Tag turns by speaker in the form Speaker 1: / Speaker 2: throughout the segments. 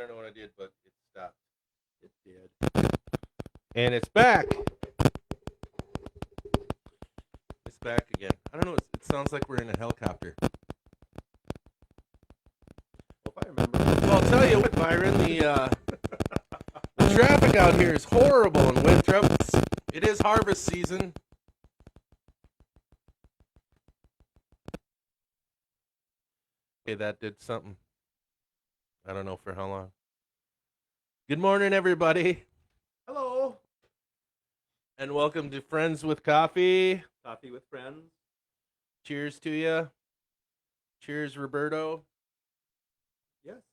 Speaker 1: don't know what I did, but it stopped.
Speaker 2: It did.
Speaker 1: And it's back. It's back again. I don't know. It sounds like we're in a helicopter.
Speaker 2: Well, if I remember.
Speaker 1: Well, I'll tell you what, Byron. The traffic out here is horrible in Winthrop. It is harvest season. Okay, that did something. I don't know for how long. Good morning, everybody,
Speaker 2: Hello.
Speaker 1: and welcome to Friends with Coffee.
Speaker 2: Coffee with friends.
Speaker 1: Cheers to you. Cheers, Roberto.
Speaker 2: Yes.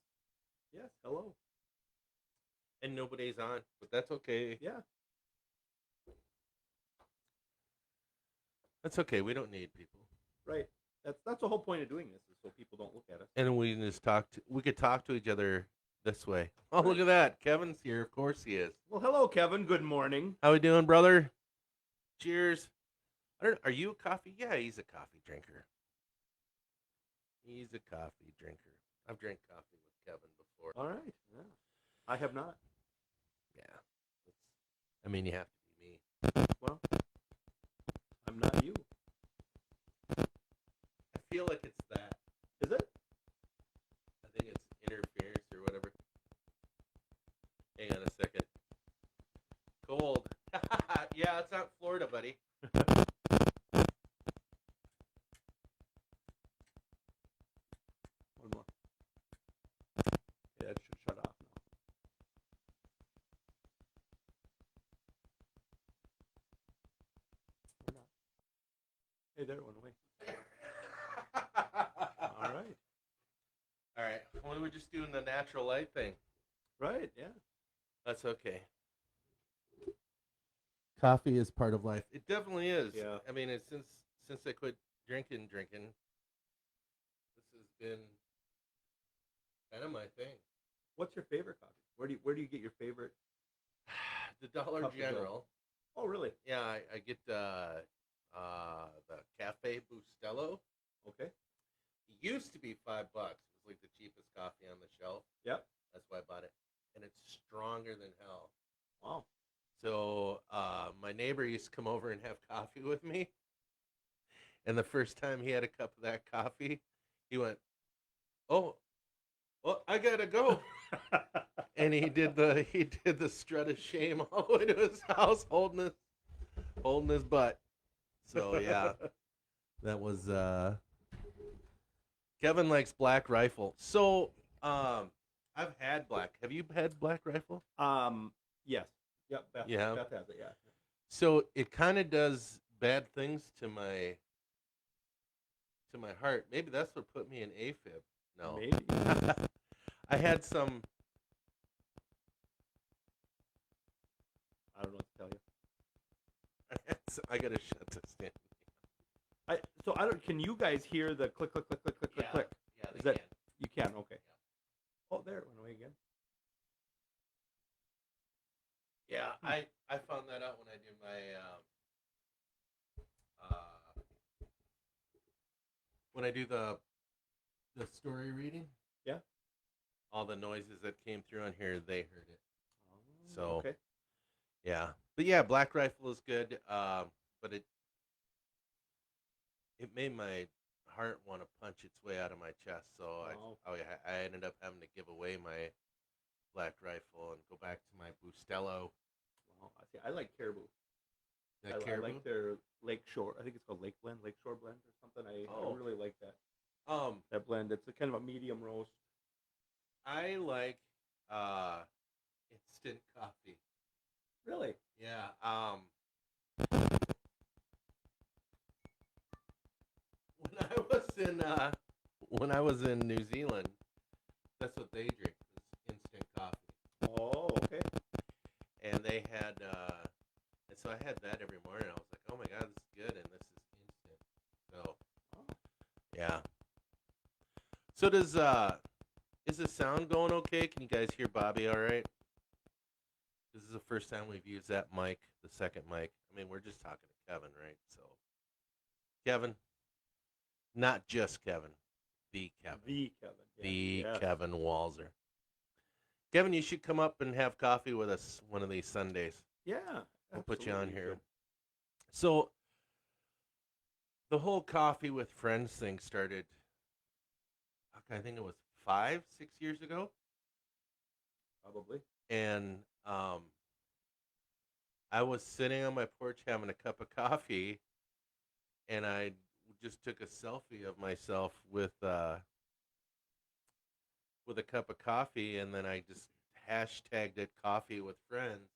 Speaker 2: Yes. Hello.
Speaker 1: And nobody's on, but that's okay.
Speaker 2: Yeah.
Speaker 1: That's okay. We don't need people.
Speaker 2: Right. That's the whole point of doing this, is so people don't look at us.
Speaker 1: And we can just we could talk to each other this way. Oh, look at that. Kevin's here. Of course he is.
Speaker 2: Well, hello, Kevin. Good morning.
Speaker 1: How we doing, brother? Cheers. Are you a coffee? Yeah, he's a coffee drinker. He's a coffee drinker. I've drank coffee with Kevin before.
Speaker 2: All right. Yeah. I have not.
Speaker 1: Yeah. I mean, you have to be me.
Speaker 2: Well, I'm not you.
Speaker 1: I feel like it's that.
Speaker 2: Is it?
Speaker 1: I think it's interference or whatever. Hang on a second. Cold. Yeah, it's not Florida, buddy.
Speaker 2: One more. Yeah, it should shut off now. Or not. Hey, there it went away. All right.
Speaker 1: All right. Well, we're just doing the natural light thing.
Speaker 2: Right. Yeah.
Speaker 1: That's okay. Coffee is part of life. It definitely is.
Speaker 2: Yeah.
Speaker 1: I mean, it's since I quit drinking, this has been kind of my thing.
Speaker 2: What's your favorite coffee? Where do you get your favorite?
Speaker 1: The Dollar
Speaker 2: Coffee
Speaker 1: General.
Speaker 2: Oh, really?
Speaker 1: Yeah, I get the Cafe Bustelo.
Speaker 2: Okay.
Speaker 1: It used to be $5. It was like the cheapest coffee on the shelf.
Speaker 2: Yep.
Speaker 1: That's why I bought it, and it's stronger than hell.
Speaker 2: Wow.
Speaker 1: So my neighbor used to come over and have coffee with me. And the first time he had a cup of that coffee, he went, "Oh, well, I gotta go." And he did the strut of shame all the way to his house, holding his butt. So yeah, that was Kevin likes Black Rifle. So I've had Black. Have you had Black Rifle?
Speaker 2: Yes. Yep. Beth has it. Yeah.
Speaker 1: So it kind of does bad things to my heart. Maybe that's what put me in AFib. No.
Speaker 2: Maybe.
Speaker 1: I had some.
Speaker 2: I don't know what to tell you.
Speaker 1: I gotta shut this down.
Speaker 2: Can you guys hear the click, click, click, click, click, click, click?
Speaker 1: Yeah,
Speaker 2: Is that you can? Okay. Yeah. Oh, there it went away again.
Speaker 1: Yeah, I found that out when I did my the story reading.
Speaker 2: Yeah.
Speaker 1: All the noises that came through on here, they heard it. So
Speaker 2: okay.
Speaker 1: Yeah, but yeah, Black Rifle is good. But it made my heart want to punch its way out of my chest. So I ended up having to give away my Black Rifle and go back to my Bustelo.
Speaker 2: I like Caribou. I like their Lakeshore. I think it's called Lakeshore blend or something. I really like that. That blend. It's a kind of a medium roast.
Speaker 1: I like instant coffee.
Speaker 2: Really?
Speaker 1: Yeah. When I was in New Zealand, that's what they drink, is instant coffee.
Speaker 2: Oh, okay.
Speaker 1: And they had, and so I had that every morning. I was like, oh my God, this is good, and this is instant. So, yeah. So is the sound going okay? Can you guys hear Bobby all right? This is the first time we've used that mic, the second mic. I mean, we're just talking to Kevin, right? So, Kevin, not just Kevin, the Kevin.
Speaker 2: The Kevin.
Speaker 1: The Kevin Walzer. Kevin, you should come up and have coffee with us one of these Sundays.
Speaker 2: Yeah,
Speaker 1: we'll put you on here.
Speaker 2: Should.
Speaker 1: So the whole coffee with friends thing started. I think it was 5-6 years ago.
Speaker 2: Probably.
Speaker 1: And I was sitting on my porch having a cup of coffee, and I just took a selfie of myself with a cup of coffee, and then I just hashtagged it coffee with friends.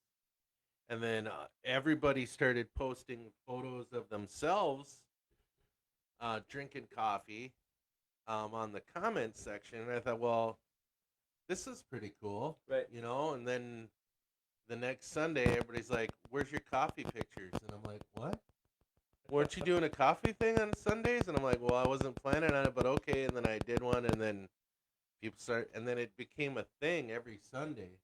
Speaker 1: And then everybody started posting photos of themselves drinking coffee on the comments section. And I thought, well, this is pretty cool.
Speaker 2: Right.
Speaker 1: And then the next Sunday, everybody's like, where's your coffee pictures? And I'm like, what? Weren't you doing a coffee thing on Sundays? And I'm like, well, I wasn't planning on it, but okay. And then I did one, and then and then it became a thing every Sunday.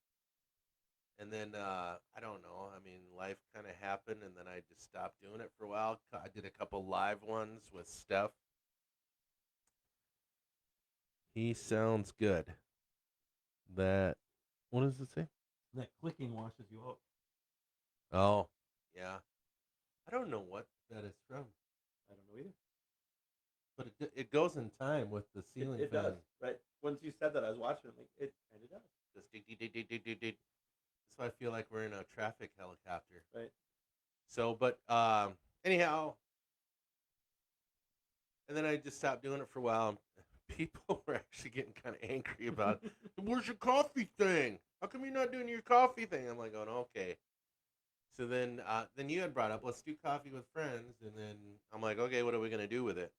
Speaker 1: And then, I don't know. I mean, life kind of happened, and then I just stopped doing it for a while. I did a couple live ones with Steph. He sounds good. What does it say?
Speaker 2: That clicking washes you out.
Speaker 1: Oh, yeah. I don't know what that is from.
Speaker 2: I don't know either.
Speaker 1: But it goes in time with the ceiling
Speaker 2: it
Speaker 1: fan.
Speaker 2: Does, right? Once you said that, I was watching it, like, it kind of does.
Speaker 1: Just dig. That's why I feel like we're in a traffic helicopter.
Speaker 2: Right.
Speaker 1: So, but anyhow, and then I just stopped doing it for a while. People were actually getting kind of angry about, where's your coffee thing? How come you're not doing your coffee thing? I'm like, oh, okay. So then you had brought up, let's do coffee with friends. And then I'm like, okay, what are we going to do with it?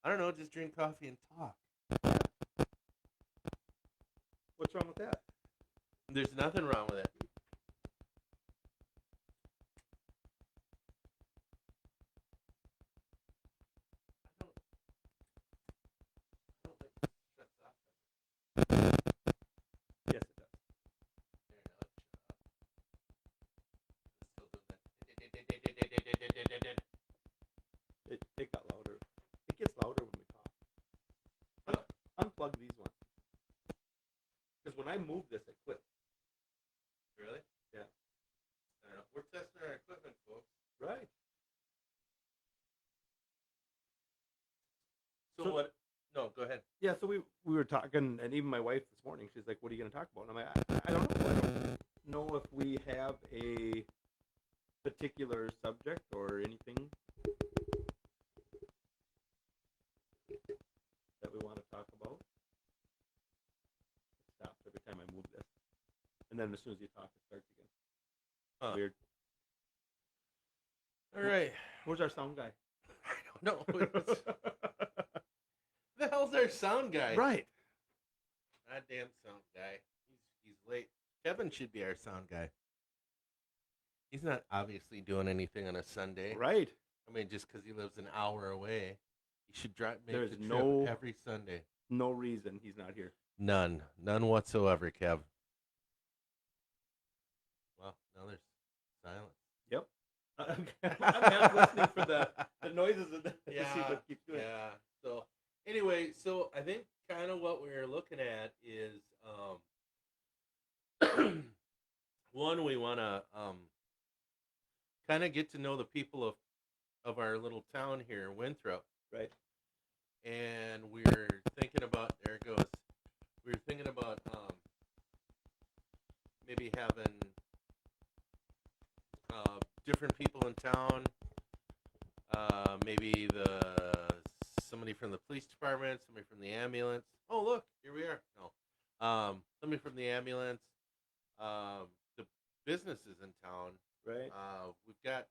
Speaker 1: I don't know, just drink coffee and talk.
Speaker 2: What's wrong with that?
Speaker 1: There's nothing wrong with it.
Speaker 2: Yes, it does. It got louder. It gets louder when we talk. Unplug these ones. Because when I move this, it clicks.
Speaker 1: Really?
Speaker 2: Yeah.
Speaker 1: I don't know. We're testing our equipment, folks.
Speaker 2: Right.
Speaker 1: So what? No, go ahead.
Speaker 2: Yeah, so we were talking, and even my wife this morning, she's like, what are you going to talk about? And I'm like, I don't know. I don't know if we have a particular subject or anything that we want to talk about. It stops every time I move this. And then as soon as you talk, it starts again.
Speaker 1: Huh.
Speaker 2: Weird.
Speaker 1: All right.
Speaker 2: Where's our sound guy?
Speaker 1: I don't know. The hell's our sound guy?
Speaker 2: Right.
Speaker 1: Goddamn sound guy. He's late. Kevin should be our sound guy. He's not obviously doing anything on a Sunday.
Speaker 2: Right.
Speaker 1: I mean, just because he lives an hour away, he should make
Speaker 2: There's
Speaker 1: the trip
Speaker 2: no
Speaker 1: every Sunday.
Speaker 2: No reason he's not here.
Speaker 1: None whatsoever, Kev. Well, now there's silence.
Speaker 2: Yep. I'm half listening for the noises and to see what keeps doing.
Speaker 1: Yeah. So anyway, I think kind of what we're looking at is one, we want to kind of get to know the people of our little town here, Winthrop.
Speaker 2: Right.
Speaker 1: And we're thinking about, there it goes. We were thinking about maybe having different people in town. Maybe somebody from the police department, somebody from the ambulance. Oh, look, here we are. No, somebody from the ambulance. The businesses in town.
Speaker 2: Right.
Speaker 1: We've got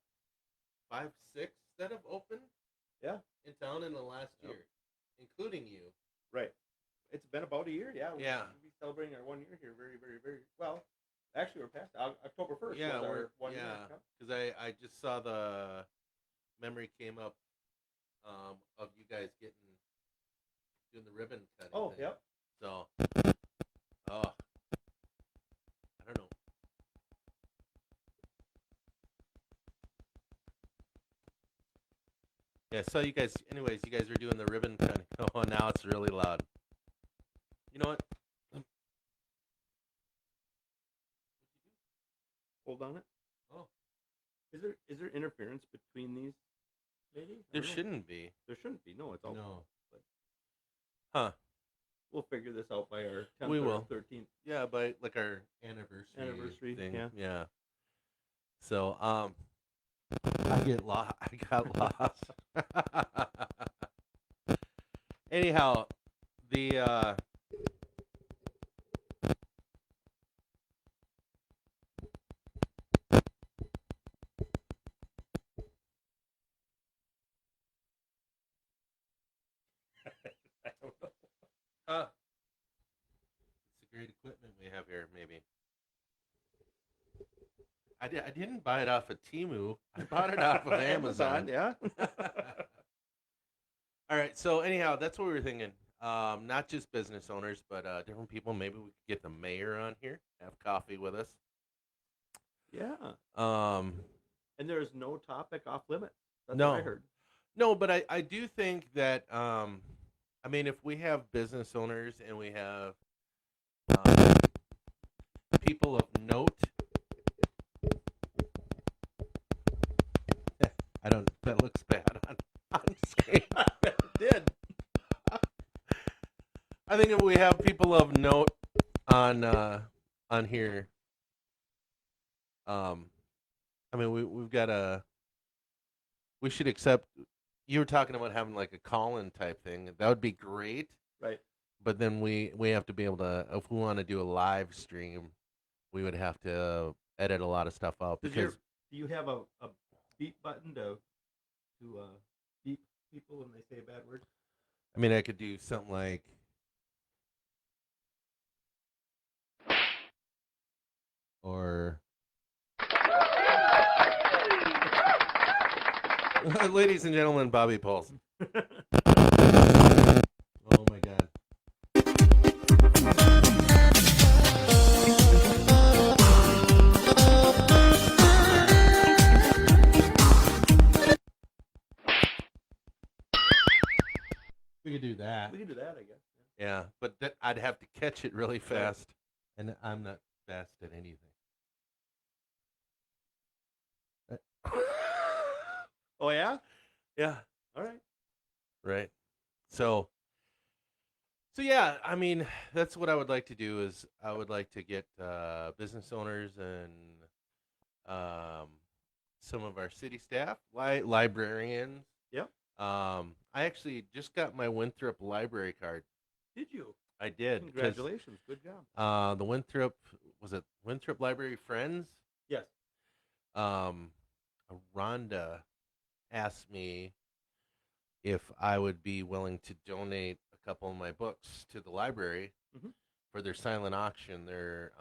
Speaker 1: 5, 6 that have opened.
Speaker 2: Yeah.
Speaker 1: In town in the last year, including you.
Speaker 2: Right. It's been about a year. Yeah.
Speaker 1: Yeah.
Speaker 2: We'll be celebrating our 1 year here very, very, very well. Actually, we're past October 1st.
Speaker 1: Yeah,
Speaker 2: we're 1 year.
Speaker 1: Because I just saw the memory came up of you guys doing the ribbon cutting.
Speaker 2: Oh,
Speaker 1: thing.
Speaker 2: yep.
Speaker 1: So, I don't know. Yeah, so you guys, anyways, you guys were doing the ribbon cutting. Oh, now it's really loud. You know what? There shouldn't be.
Speaker 2: There shouldn't be. No, it's all.
Speaker 1: No.
Speaker 2: But
Speaker 1: Huh.
Speaker 2: we'll figure this out by our 10th
Speaker 1: We
Speaker 2: or
Speaker 1: will.
Speaker 2: 13th
Speaker 1: Yeah, by like our anniversary thing.
Speaker 2: Yeah.
Speaker 1: Yeah. So, I got lost. Anyhow, the
Speaker 2: I don't know.
Speaker 1: it's a great equipment we have here. Maybe I didn't buy it off of Temu. I bought it off of Amazon.
Speaker 2: Yeah.
Speaker 1: All right. So anyhow, that's what we were thinking. Not just business owners, but different people. Maybe we could get the mayor on here, have coffee with us.
Speaker 2: Yeah. And there's no topic off limits. That's
Speaker 1: No.
Speaker 2: what I heard.
Speaker 1: No, but I do think that I mean, if we have business owners and we have people of note, I don't. That looks bad on screen.
Speaker 2: It did.
Speaker 1: I think if we have people of note on here, I mean, we've got a. We should accept. You were talking about having like a call-in type thing. That would be great.
Speaker 2: Right.
Speaker 1: But then we have to be able to, if we want to do a live stream, we would have to edit a lot of stuff out. Because
Speaker 2: do you have a beep button to beep people when they say a bad word?
Speaker 1: I mean, I could do something like, or, ladies and gentlemen, Bobby Paulson. Oh my God. We could do that.
Speaker 2: We can do that, I guess.
Speaker 1: Yeah, but I'd have to catch it really fast, and I'm not fast at anything.
Speaker 2: Oh, yeah?
Speaker 1: Yeah.
Speaker 2: All right.
Speaker 1: Right. So yeah, I mean, that's what I would like to do is I would like to get business owners and some of our city staff, librarians.
Speaker 2: Yep.
Speaker 1: I actually just got my Winthrop library card.
Speaker 2: Did you?
Speaker 1: I did.
Speaker 2: Congratulations. Good job.
Speaker 1: The Winthrop, was it Winthrop Library Friends?
Speaker 2: Yes.
Speaker 1: Rhonda asked me if I would be willing to donate a couple of my books to the library for their silent auction. They're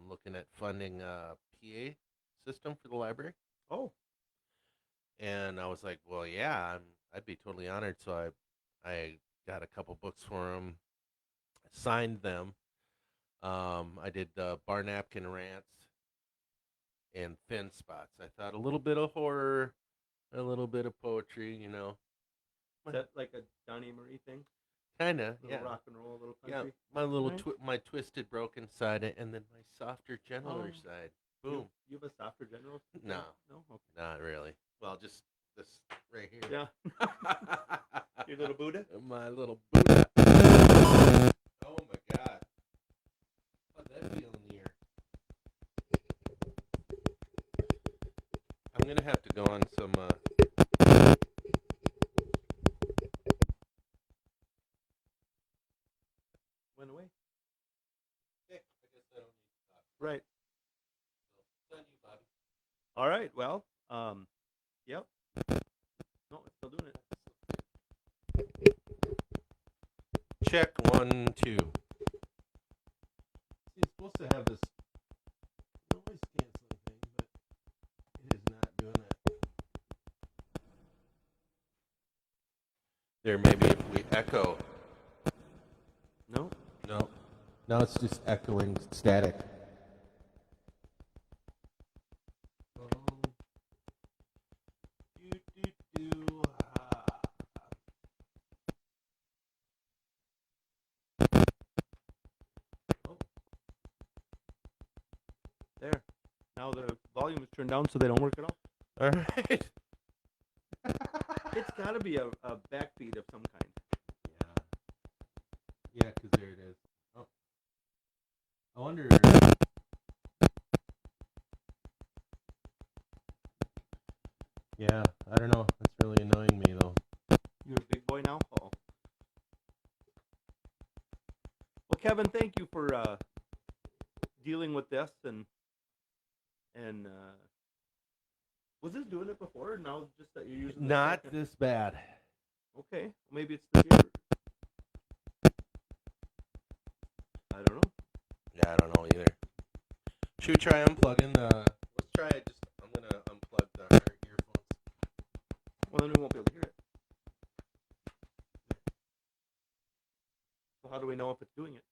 Speaker 1: looking at funding a PA system for the library.
Speaker 2: Oh.
Speaker 1: And I was like, well, yeah, I'd be totally honored. So I got a couple books for them, signed them. I did Bar Napkin Rants and Thin Spots. I thought a little bit of horror, a little bit of poetry, you know.
Speaker 2: Is that like a Donnie Marie thing?
Speaker 1: Kinda, yeah.
Speaker 2: Rock and roll, a little country.
Speaker 1: Yeah, my little my twisted, broken side, and then my softer, gentler side. Boom.
Speaker 2: You have a softer general?
Speaker 1: No,
Speaker 2: no, okay.
Speaker 1: Not really. Well, just this right here.
Speaker 2: Yeah. Your little Buddha.
Speaker 1: My little Buddha. Oh my God. How'd that feel in the ear? I'm gonna have to go on some.
Speaker 2: Went away.
Speaker 1: Okay, I guess I don't need to talk.
Speaker 2: Right.
Speaker 1: So, it's on you, Bobby.
Speaker 2: All right. Well, yep. No, it's still doing it.
Speaker 1: Check 1, 2. See, it's supposed to have this noise canceling thing, but it is not doing that. There, maybe if we echo.
Speaker 2: No.
Speaker 1: No. Now it's just echoing static.
Speaker 2: There. Now the volume is turned down so they don't work at all.
Speaker 1: All right.
Speaker 2: It's got to be a backbeat of some kind.
Speaker 1: Yeah, because there it is. Oh. I wonder. Yeah, I don't know. That's really annoying me, though.
Speaker 2: You're a big boy now? Oh. Well, Kevin, thank you for dealing with this and was this doing it before? Or now just that you're using
Speaker 1: not this bad.
Speaker 2: Okay, maybe it's the gear. I don't know.
Speaker 1: Yeah, I don't know either. Should we try unplugging the? Let's try it. I'm gonna unplug our earphones.
Speaker 2: Well, then we won't be able to hear it. So how do we know if it's doing it?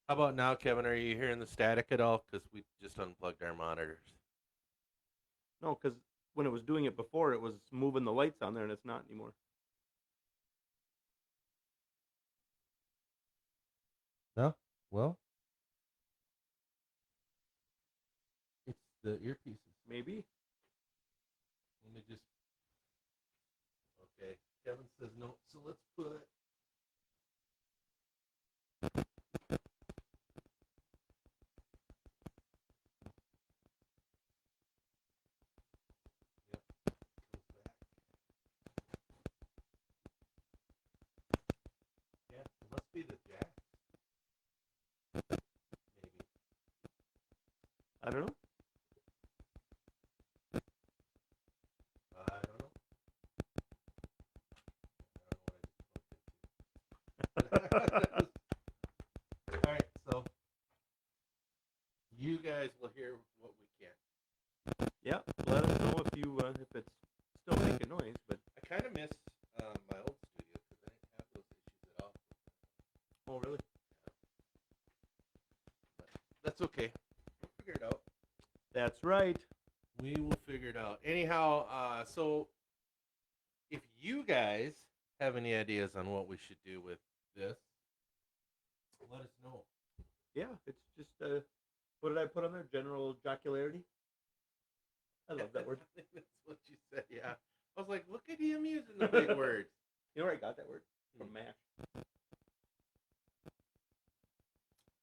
Speaker 1: How about now, Kevin? Are you hearing the static at all? Because we just unplugged our monitors.
Speaker 2: No, because when it was doing it before, it was moving the lights on there, and it's not anymore.
Speaker 1: No? Well, it's the earpieces.
Speaker 2: Maybe.
Speaker 1: Let me just. Okay. Kevin says no, so let's put. Be the jack. Maybe.
Speaker 2: I don't know.
Speaker 1: I don't know. All right, so you guys will hear what we can.
Speaker 2: Yeah, let us know if it's still making noise. But
Speaker 1: I kind of miss my old studio because I didn't have those issues at all.
Speaker 2: Oh, really?
Speaker 1: But that's okay. We'll figure it out.
Speaker 2: That's right.
Speaker 1: We will figure it out. Anyhow, so if you guys have any ideas on what we should do with this, let us know.
Speaker 2: Yeah, it's just what did I put on there? General jocularity. I love that word.
Speaker 1: I think that's what you said. Yeah, I was like, look at him using the big words.
Speaker 2: You know where I got that word? From MASH.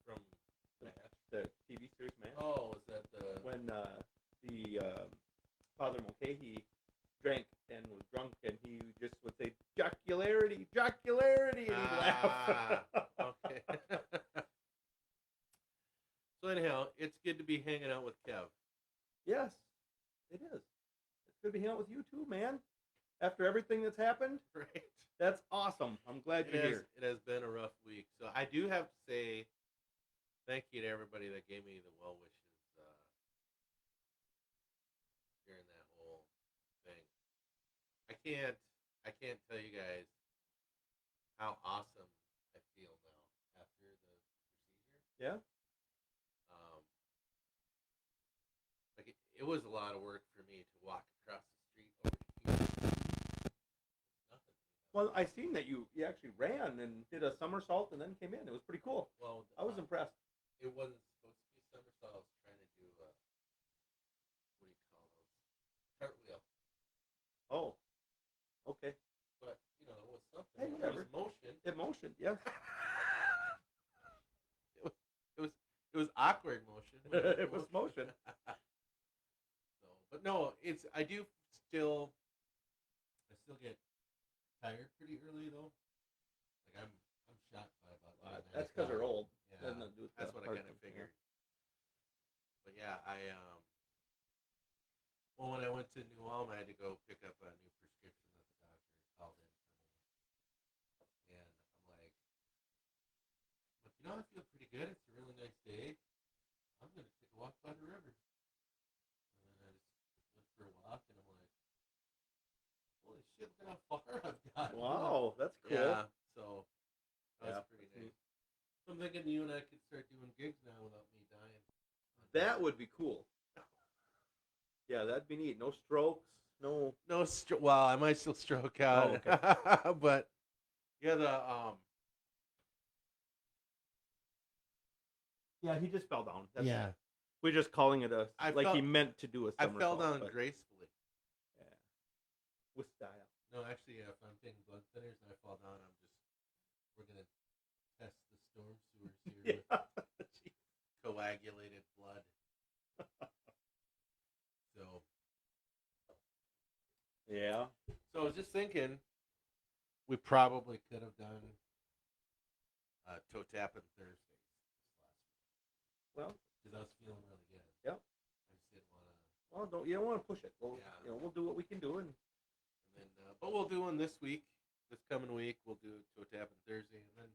Speaker 1: From
Speaker 2: the TV series MASH.
Speaker 1: Oh, was that the
Speaker 2: when the Father Mulcahy drank and was drunk, and he just would say jocularity, jocularity, and he'd laugh.
Speaker 1: Okay. So anyhow, it's good to be hanging out with Kev.
Speaker 2: Yes, it is. It's good to be hanging out with you too, man. After everything that's happened,
Speaker 1: Right?
Speaker 2: That's awesome. I'm glad you're here.
Speaker 1: It has been a rough week, so I do have to say thank you to everybody that gave me the well wishes during that whole thing. I can't tell you guys how awesome I feel now after the procedure.
Speaker 2: Yeah.
Speaker 1: Like it was a lot of work for me to walk across the street over here. Nothing.
Speaker 2: Well, I seen that you actually ran and did a somersault and then came in. It was pretty cool.
Speaker 1: Well,
Speaker 2: I was impressed.
Speaker 1: It wasn't supposed to be somersault. I was trying to do what do you call those? Cartwheel.
Speaker 2: Oh. Okay.
Speaker 1: But it was something.
Speaker 2: Hey, whatever.
Speaker 1: It was motion.
Speaker 2: It motion, yeah.
Speaker 1: It was awkward motion.
Speaker 2: It was motion.
Speaker 1: So, but no, I still get tired pretty early though. Like I'm shot by about.
Speaker 2: That's because they're old.
Speaker 1: Yeah, that's what I kind of figured. Yeah. But yeah, well, when I went to New Ulm, I had to go pick up a new prescription that the doctor called in for me, and I'm like, I feel pretty good. It's a really nice day. I'm gonna take a walk by the river. And then I just went for a walk, and I'm like, holy shit, look at how far I've got.
Speaker 2: Wow, that's cool.
Speaker 1: Yeah, so that's pretty nice. So I'm thinking you and I could start doing gigs now without me dying.
Speaker 2: That would be cool. Yeah, that'd be neat. No strokes, no.
Speaker 1: Well, I might still stroke out.
Speaker 2: Oh, okay.
Speaker 1: But yeah,
Speaker 2: Yeah, he just fell down.
Speaker 1: Yeah.
Speaker 2: We're just calling it he meant to do a somersault.
Speaker 1: I fell down gracefully.
Speaker 2: Yeah. With style.
Speaker 1: No, actually, if I'm taking blood thinners and I fall down, we're gonna test the storm sewers here with coagulated blood. So.
Speaker 2: Yeah.
Speaker 1: So I was just thinking, we probably could have done toe tapping Thursdays last week.
Speaker 2: Well,
Speaker 1: because I was feeling really good.
Speaker 2: Yep.
Speaker 1: I just didn't want to.
Speaker 2: Well, you don't want to push it. We'll do what we can do, and
Speaker 1: then, but we'll do one this week. This coming week, we'll do toe tapping Thursday, and then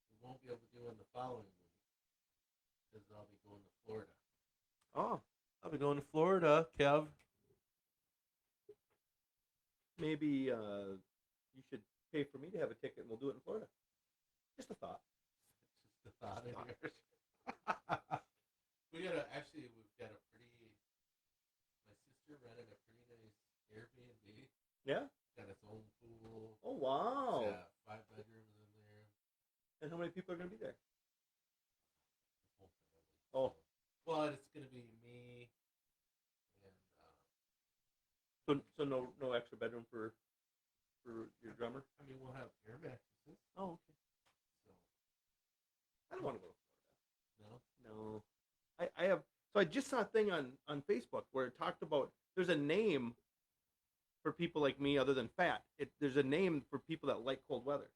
Speaker 1: we won't be able to do one the following week because I'll be going to Florida.
Speaker 2: Oh,
Speaker 1: I'll be going to Florida, Kev.
Speaker 2: Maybe you should pay for me to have a ticket, and we'll do it in Florida. Just a thought.
Speaker 1: Just a thought. We've got we've got a pretty. My sister rented a pretty nice Airbnb.
Speaker 2: Yeah.
Speaker 1: Got its own pool.
Speaker 2: Oh wow.
Speaker 1: Yeah, 5 bedrooms in there.
Speaker 2: And how many people are going to be there?
Speaker 1: The whole family.
Speaker 2: Oh.
Speaker 1: Well, it's going to be me.
Speaker 2: So no extra bedroom for your drummer?
Speaker 1: I mean, we'll have air mattresses.
Speaker 2: Oh, okay.
Speaker 1: So
Speaker 2: I don't want to go to Florida.
Speaker 1: No.
Speaker 2: I have. So I just saw a thing on Facebook where it talked about there's a name for people like me other than fat. There's a name for people that like cold weather.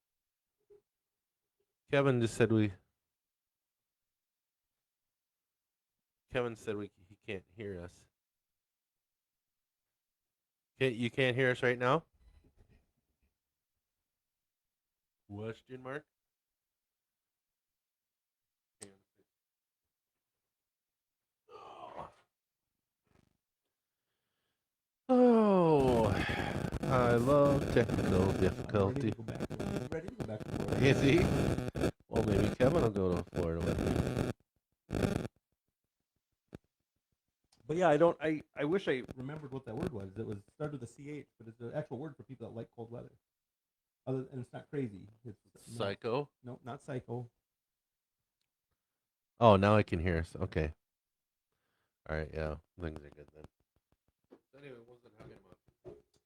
Speaker 1: Kevin said he can't hear us. You can't hear us right now? Question mark? Oh, I love technical difficulty.
Speaker 2: Ready to go back to Florida.
Speaker 1: Is he? Well, maybe Kevin will go to Florida with me.
Speaker 2: But yeah, I wish I remembered what that word was. It was started with a CH, but it's the actual word for people that like cold weather. And it's not crazy. It's
Speaker 1: Psycho?
Speaker 2: No, not psycho.
Speaker 1: Oh, now I can hear us. Okay. All right, yeah. Things are good then. So anyway, what was I talking about?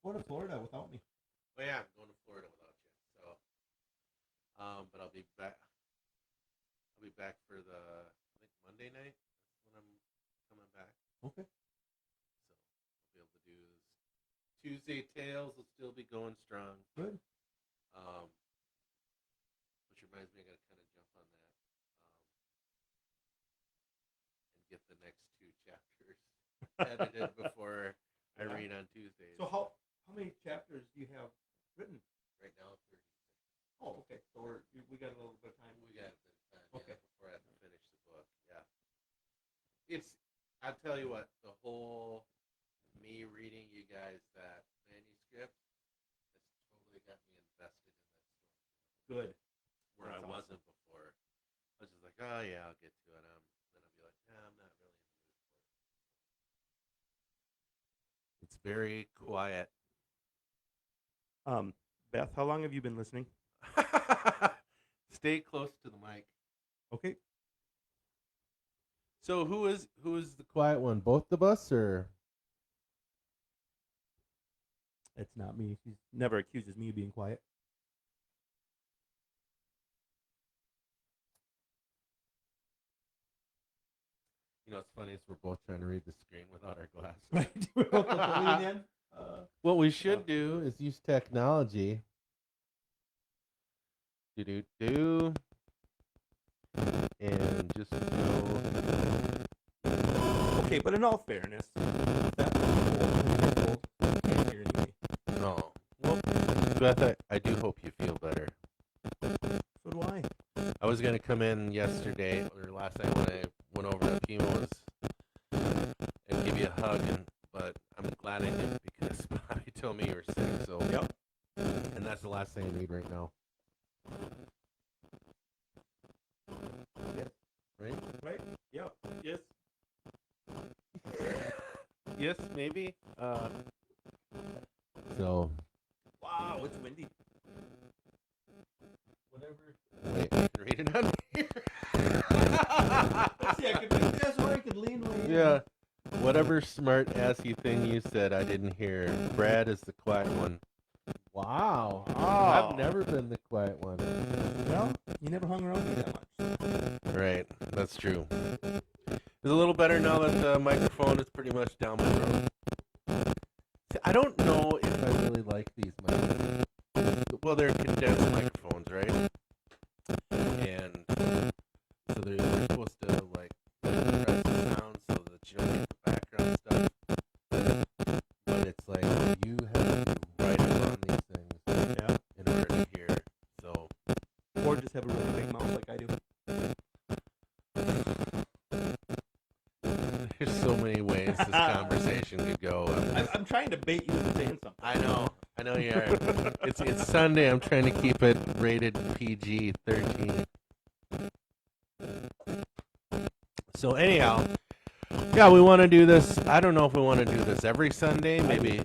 Speaker 2: Go to Florida without me.
Speaker 1: Oh yeah, I'm going to Florida without you. So, but I'll be back. I'll be back for I think Monday night. That's when I'm coming back.
Speaker 2: Okay.
Speaker 1: So I'll be able to do this. Tuesday Tales will still be going strong.
Speaker 2: Good.
Speaker 1: Which reminds me, I got to kind of jump on that and get the next 2 chapters edited before I read on Tuesdays.
Speaker 2: So how many chapters do you have written?
Speaker 1: Right now, 36.
Speaker 2: Oh, okay. So we got a little bit of time.
Speaker 1: We got a bit of time.
Speaker 2: Okay.
Speaker 1: Yeah, before I have to finish the book. Yeah. I'll tell you what, the whole me reading you guys that manuscript has totally got me invested in that story.
Speaker 2: Good.
Speaker 1: Where
Speaker 2: That's
Speaker 1: I wasn't before. I was just like, oh yeah, I'll get to it. Then I'll be like, nah, I'm not really in the mood for it. It's very quiet.
Speaker 2: Beth, how long have you been listening?
Speaker 1: Stay close to the mic.
Speaker 2: Okay.
Speaker 1: So who is the quiet one? Both of us, or?
Speaker 2: It's not me. She never accuses me of being quiet.
Speaker 1: You know, it's funny is we're both trying to read the screen without our glasses.
Speaker 2: Right. We're both leaning in.
Speaker 1: What we should do is use technology. Do. And just go.
Speaker 2: Okay, but in all fairness, that old, you can't hear anyway.
Speaker 1: No. Well, Beth, I do hope you feel better.
Speaker 2: So do I.
Speaker 1: I was going to come in yesterday or last night when I went over to Pimo's and give you a hug, but I'm glad I didn't because Bobby told me you were sick. So
Speaker 2: yep.
Speaker 1: And that's the last thing I need right now.
Speaker 2: Yes.
Speaker 1: Right?
Speaker 2: Right? Yep. Yes.
Speaker 1: Yes, maybe. So.
Speaker 2: Wow, it's windy. Whatever.
Speaker 1: Wait, I can read it on here.
Speaker 2: See, that's why I could lean way in.
Speaker 1: Yeah. whatever smart assy thing you said, I didn't hear. Brad is the quiet one.
Speaker 3: Wow.
Speaker 2: Oh.
Speaker 3: I've never been the quiet one.
Speaker 2: Well, you never hung around me that much.
Speaker 1: Right, that's true. It's a little better now that the microphone is pretty much down my throat. I don't know if
Speaker 3: I really like these mics.
Speaker 1: well, they're condensed microphones, right? And so they're supposed to like compress the sound so that you don't get the background stuff. But it's like you have to be right up on these things,
Speaker 2: Yeah.
Speaker 1: in order to hear. So,
Speaker 2: or just have a really big mouth like I do.
Speaker 1: there's so many ways this conversation could go.
Speaker 2: I'm trying to bait you into saying something.
Speaker 1: I know you are. It's Sunday. I'm trying to keep it rated PG-13. So anyhow, yeah, we want to do this. I don't know if we want to do this every Sunday. Maybe.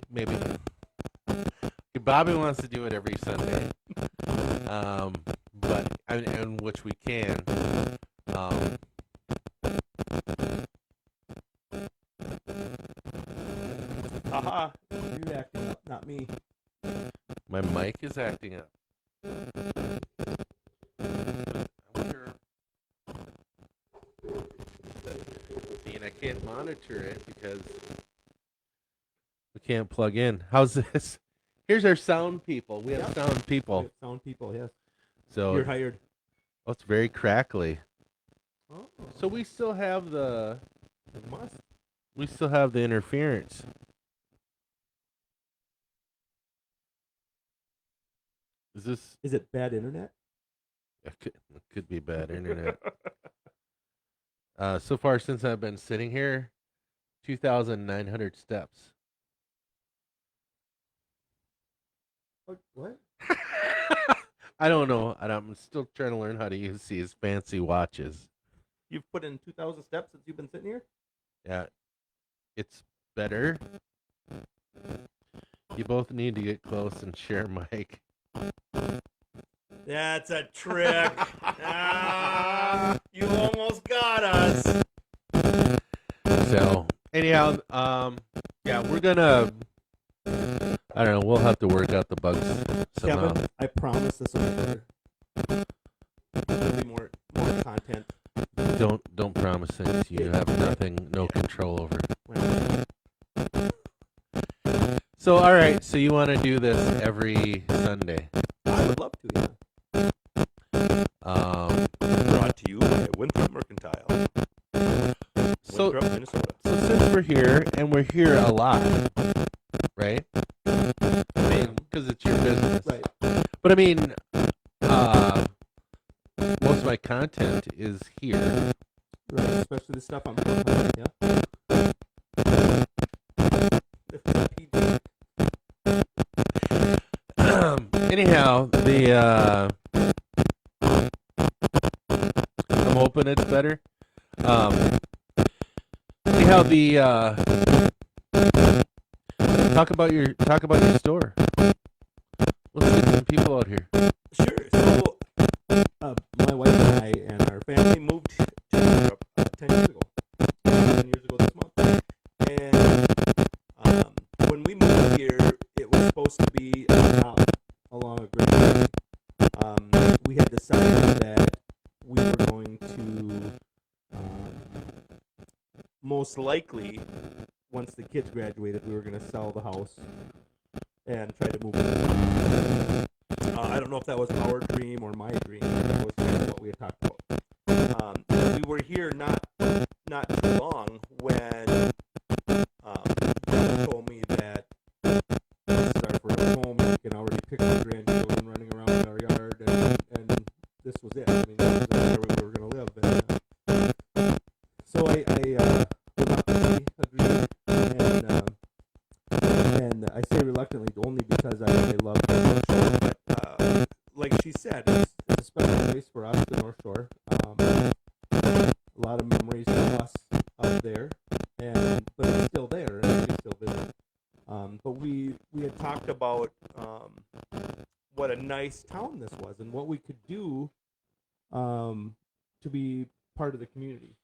Speaker 1: Bobby wants to do it every Sunday, but and which we can.
Speaker 2: Haha, you're acting up, not me.
Speaker 1: My mic is acting up. I wonder. See, and I can't monitor it because we can't plug in. How's this? Here's our sound people. We have sound people.
Speaker 2: We have sound people, yes.
Speaker 1: So
Speaker 2: you're hired.
Speaker 1: Oh, it's very crackly.
Speaker 2: Oh.
Speaker 1: So we still have the.
Speaker 2: It must.
Speaker 1: We still have the interference. Is
Speaker 2: it bad internet?
Speaker 1: It could be bad internet. So far since I've been sitting here, 2,900 steps.
Speaker 2: What?
Speaker 1: I don't know. I'm still trying to learn how to use these fancy watches.
Speaker 2: You've put in 2,000 steps since you've been sitting here?
Speaker 1: Yeah. It's better. You both need to get close and share a mic.
Speaker 2: That's a trick. You almost got us.
Speaker 1: So, anyhow, yeah, we're gonna. I don't know. We'll have to work out the bugs somehow.
Speaker 2: Kevin, I promise this will be better. There'll be more content.
Speaker 1: Don't promise things you have no control over. So, all right. So you want to do this every Sunday?
Speaker 2: I would love to. Yeah. Brought to you by Winthrop Mercantile. Winthrop, Minnesota.
Speaker 1: So since we're here and we're here a lot, right? I mean, because it's your business,
Speaker 2: Right?
Speaker 1: But I mean, most of my content is here.
Speaker 2: Right, especially the stuff I'm doing. Yeah.
Speaker 1: Anyhow, I'm hoping it's better. Anyhow, talk about your store. Let's get some people out here.
Speaker 2: Sure. So, my wife and I and our family moved to Europe 10 years ago. 10 years ago this month. And when we moved here, it was supposed to be a stop along a great way. We had decided that we were going to most likely, once the kids graduated, we were going to sell the house and try to move on. I don't know if that was our dream or my dream. That was kind of what we had talked about. We were here not too long when Deb told me that this is our forever home. We can already picture grandchildren running around in our yard, and this was it. I mean, this was where we were going to live. And, so I reluctantly agreed, and I say reluctantly only because I love the North Shore. But like she said, it's a special place for us, the North Shore. A lot of memories of us up there, but it's still there, and we can still visit. But we had talked about what a nice town this was, and what we could do to be part of the community.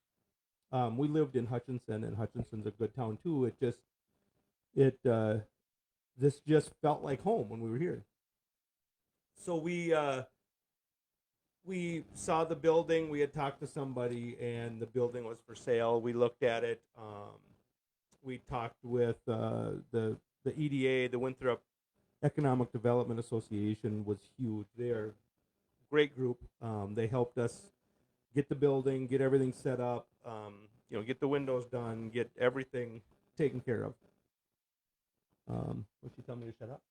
Speaker 2: We lived in Hutchinson, and Hutchinson's a good town too. This just felt like home when we were here. So we saw the building. We had talked to somebody, and the building was for sale. We looked at it. We talked with the EDA, the Winthrop Economic Development Association was huge. They're a great group. They helped us get the building, get everything set up, get the windows done, get everything taken care of. What she tell me to shut up?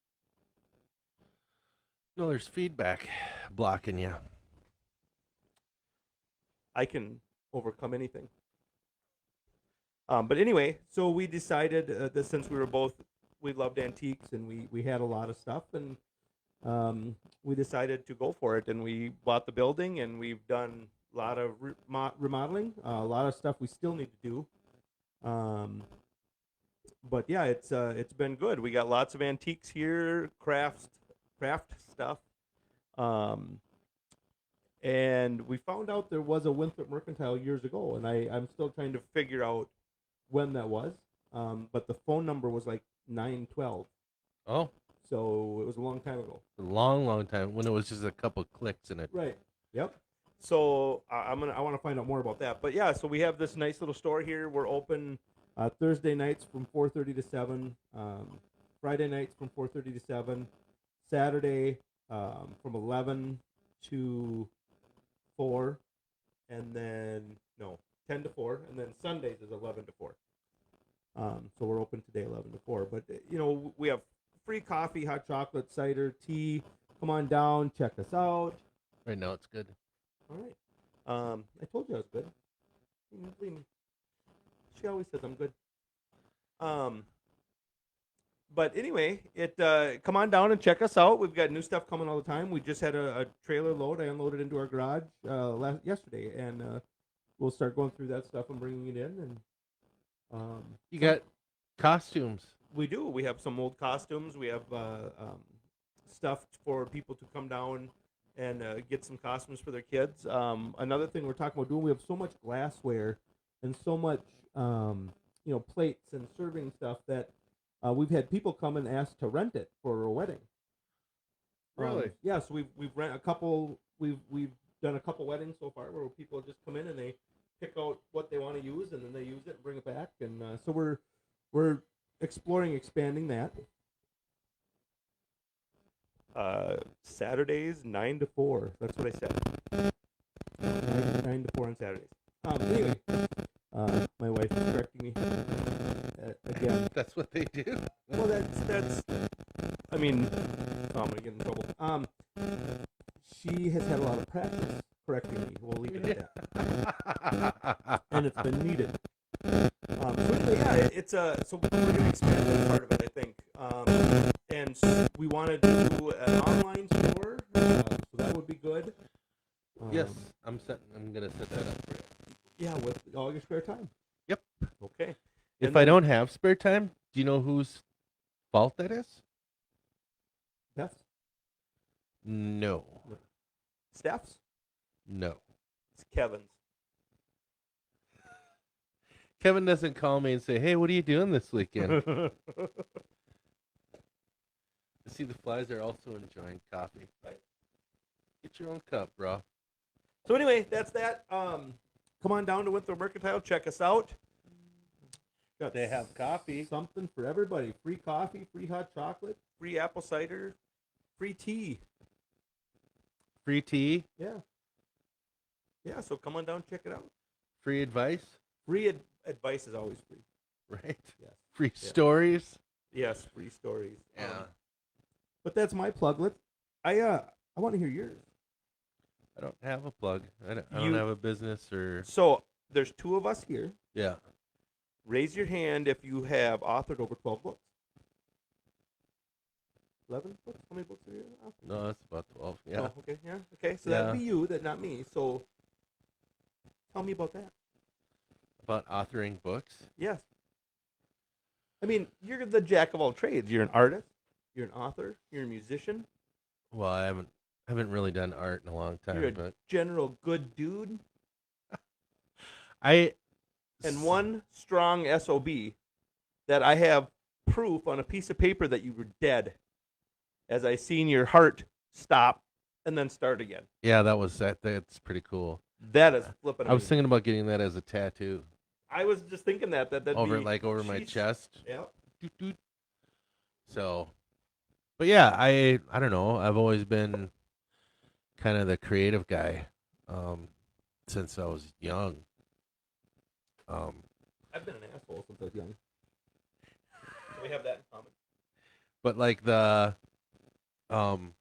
Speaker 1: No, there's feedback blocking you.
Speaker 2: I can overcome anything. But anyway, so we decided that since we loved antiques and we had a lot of stuff, and we decided to go for it, and we bought the building, and we've done a lot of remodeling, a lot of stuff we still need to do. But yeah, it's been good. We got lots of antiques here, craft stuff. And we found out there was a Winthrop Mercantile years ago, and I'm still trying to figure out when that was. But the phone number was like 912,
Speaker 1: Oh,
Speaker 2: so it was a long time ago.
Speaker 1: a long, long time when it was just a couple clicks in it.
Speaker 2: Right. Yep. So I want to find out more about that. But yeah, so we have this nice little store here. We're open Thursday nights from 4:30 to 7. Friday nights from 4:30 to 7. Saturday from 11 to 4, and then 10 to 4, and then Sundays is 11 to 4. So we're open today 11 to 4. But we have free coffee, hot chocolate, cider, tea. Come on down, check us out.
Speaker 1: Right now, it's good.
Speaker 2: All right. I told you I was good. You didn't believe me. She always says I'm good. But anyway, come on down and check us out. We've got new stuff coming all the time. We just had a trailer load. I unloaded into our garage yesterday, and we'll start going through that stuff and bringing it in. And
Speaker 1: You got costumes.
Speaker 2: we do. We have some old costumes. We have stuff for people to come down and get some costumes for their kids. Another thing we're talking about doing, we have so much glassware and so much plates and serving stuff that we've had people come and ask to rent it for a wedding.
Speaker 1: Really?
Speaker 2: Yeah, so we've rent a couple. We've done a couple weddings so far where people just come in and they pick out what they want to use, and then they use it and bring it back. And so we're exploring expanding that. Saturdays 9 to 4. That's what I said. 9 to 4 on Saturdays. Anyway, my wife is correcting me again.
Speaker 1: That's what they do.
Speaker 2: Well, that's. I mean, I'm gonna get in trouble. She has had a lot of practice correcting me. We'll leave it at that. And it's been needed. So anyway, yeah, it's so we're gonna expand that part of it, I think. And we want to do an online store, so that would be good.
Speaker 1: Yes, I'm gonna set that up for you.
Speaker 2: Yeah, with all your spare time.
Speaker 1: Yep.
Speaker 2: Okay.
Speaker 1: If
Speaker 2: And
Speaker 1: I
Speaker 2: then-
Speaker 1: don't have spare time, do you know whose fault that is?
Speaker 2: Steph's?
Speaker 1: No.
Speaker 2: Steph's?
Speaker 1: No.
Speaker 2: It's Kevin's.
Speaker 1: Kevin doesn't call me and say, "Hey, what are you doing this weekend?" See, the flies are also enjoying coffee.
Speaker 2: Right.
Speaker 1: Get your own cup, bro.
Speaker 2: So anyway, that's that. Come on down to Winthrop Mercantile. Check us out. Got
Speaker 1: They have coffee.
Speaker 2: something for everybody. Free coffee, free hot chocolate, free apple cider, free tea.
Speaker 1: Free tea,
Speaker 2: Yeah. Yeah, so come on down, check it out.
Speaker 1: free advice,
Speaker 2: Free advice is always free.
Speaker 1: right?
Speaker 2: Yes.
Speaker 1: Free
Speaker 2: Yeah.
Speaker 1: stories.
Speaker 2: Yes, free stories.
Speaker 1: Yeah.
Speaker 2: But that's my plug. I want to hear yours.
Speaker 1: I don't have a plug. I don't
Speaker 2: You-
Speaker 1: have a business or
Speaker 2: So there's two of us here.
Speaker 1: yeah.
Speaker 2: Raise your hand if you have authored over 12 books. 11 books? How many books are you authored?
Speaker 1: No, that's about 12. Yeah.
Speaker 2: Oh, okay, yeah. Okay, so
Speaker 1: Yeah.
Speaker 2: that'd be you, not me. So tell me about that.
Speaker 1: About authoring books.
Speaker 2: Yes. I mean, you're the jack of all trades. You're an artist. You're an author. You're a musician.
Speaker 1: Well, I haven't really done art in a long time,
Speaker 2: You're a
Speaker 1: but
Speaker 2: general good dude. and one strong SOB that I have proof on a piece of paper that you were dead as I seen your heart stop and then start again.
Speaker 1: Yeah, that's pretty cool.
Speaker 2: That is flipping
Speaker 1: I was
Speaker 2: amazing.
Speaker 1: thinking about getting that as a tattoo
Speaker 2: I was just thinking that'd
Speaker 1: over
Speaker 2: be
Speaker 1: over my
Speaker 2: jeez.
Speaker 1: chest.
Speaker 2: Yeah.
Speaker 1: Doot, doot. So, but yeah, I don't know. I've always been kind of the creative guy since I was young. Um,
Speaker 2: I've been an asshole since I was young. So we have that in common.
Speaker 1: but like um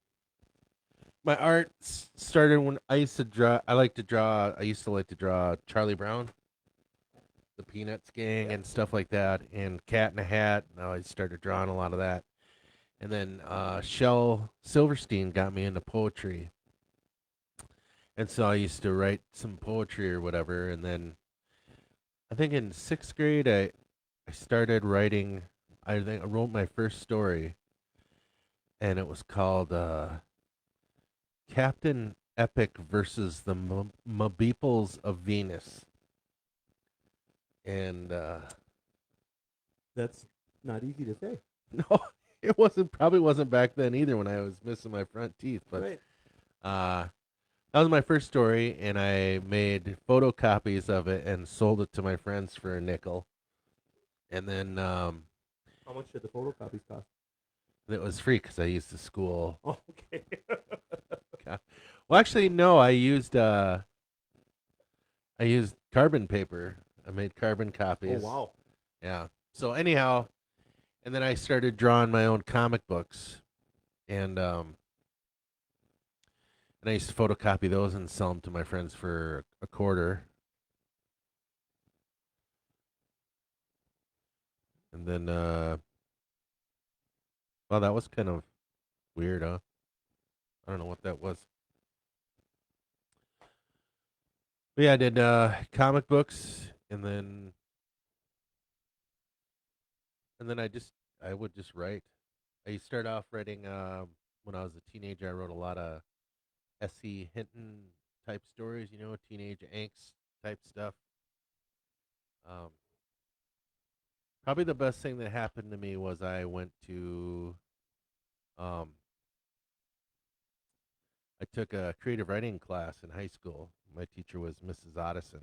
Speaker 1: my art started when I used to draw. I used to like to draw Charlie Brown, the Peanuts gang, and stuff like that, and Cat in a Hat. Now I started drawing a lot of that, and then Shel Silverstein got me into poetry, and so I used to write some poetry or whatever. And then I think in 6th grade, I started writing. I think I wrote my first story, and it was called Captain Epic versus the Mabeeples of Venus. And
Speaker 2: That's not easy to say.
Speaker 1: no, it wasn't. Probably wasn't back then either when I was missing my front teeth. But
Speaker 2: Right.
Speaker 1: that was my first story, and I made photocopies of it and sold it to my friends for a nickel. And then
Speaker 2: How much did the photocopies cost?
Speaker 1: it was free because I used the school.
Speaker 2: Oh, okay.
Speaker 1: Well, actually, no. I used carbon paper. I made carbon
Speaker 2: Oh,
Speaker 1: copies.
Speaker 2: wow.
Speaker 1: Yeah. So anyhow, and then I started drawing my own comic books, and I used to photocopy those and sell them to my friends for a quarter. And then, well, that was kind of weird, huh? I don't know what that was. But yeah, I did comic books, and then I would just write. I started off writing when I was a teenager. I wrote a lot of S.E. Hinton type stories, teenage angst type stuff. Um, Probably the best thing that happened to me was I went to, um, I took a creative writing class in high school. My teacher was Mrs. Otteson,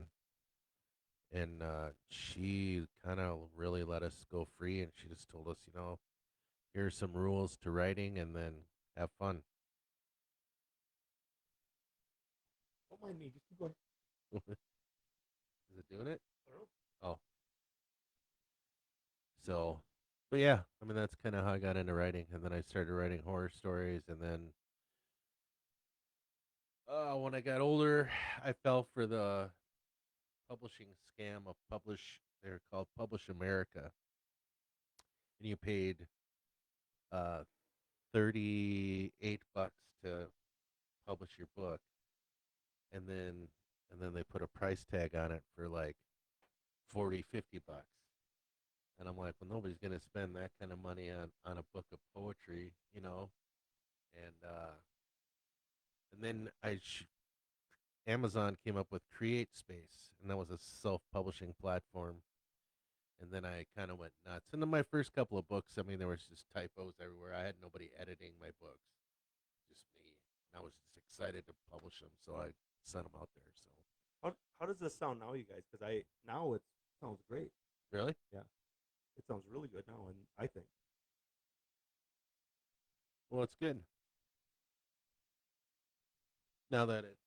Speaker 1: and she kind of really let us go free, and she just told us, here's some rules to writing, and then have fun.
Speaker 2: Don't mind me. Just keep going.
Speaker 1: Is it doing it? Oh, so, but yeah, I mean that's kind of how I got into writing, and then I started writing horror stories, and then when I got older, I fell for the publishing scam of Publish. They're called Publish America, and you paid uh, $38 to publish your book, and then they put a price tag on it for like 40, $50. And I'm like, well, nobody's gonna spend that kind of money on a book of poetry, and then Amazon came up with Create Space, and that was a self-publishing platform. And then I kind of went nuts. And then my first couple of books, I mean, there was just typos everywhere. I had nobody editing my books, just me. And I was just excited to publish them, so I sent them out there. So
Speaker 2: How does this sound now, you guys? Because now it sounds great.
Speaker 1: really,
Speaker 2: Yeah, it sounds really good now, and I think.
Speaker 1: well, it's good. Now that it's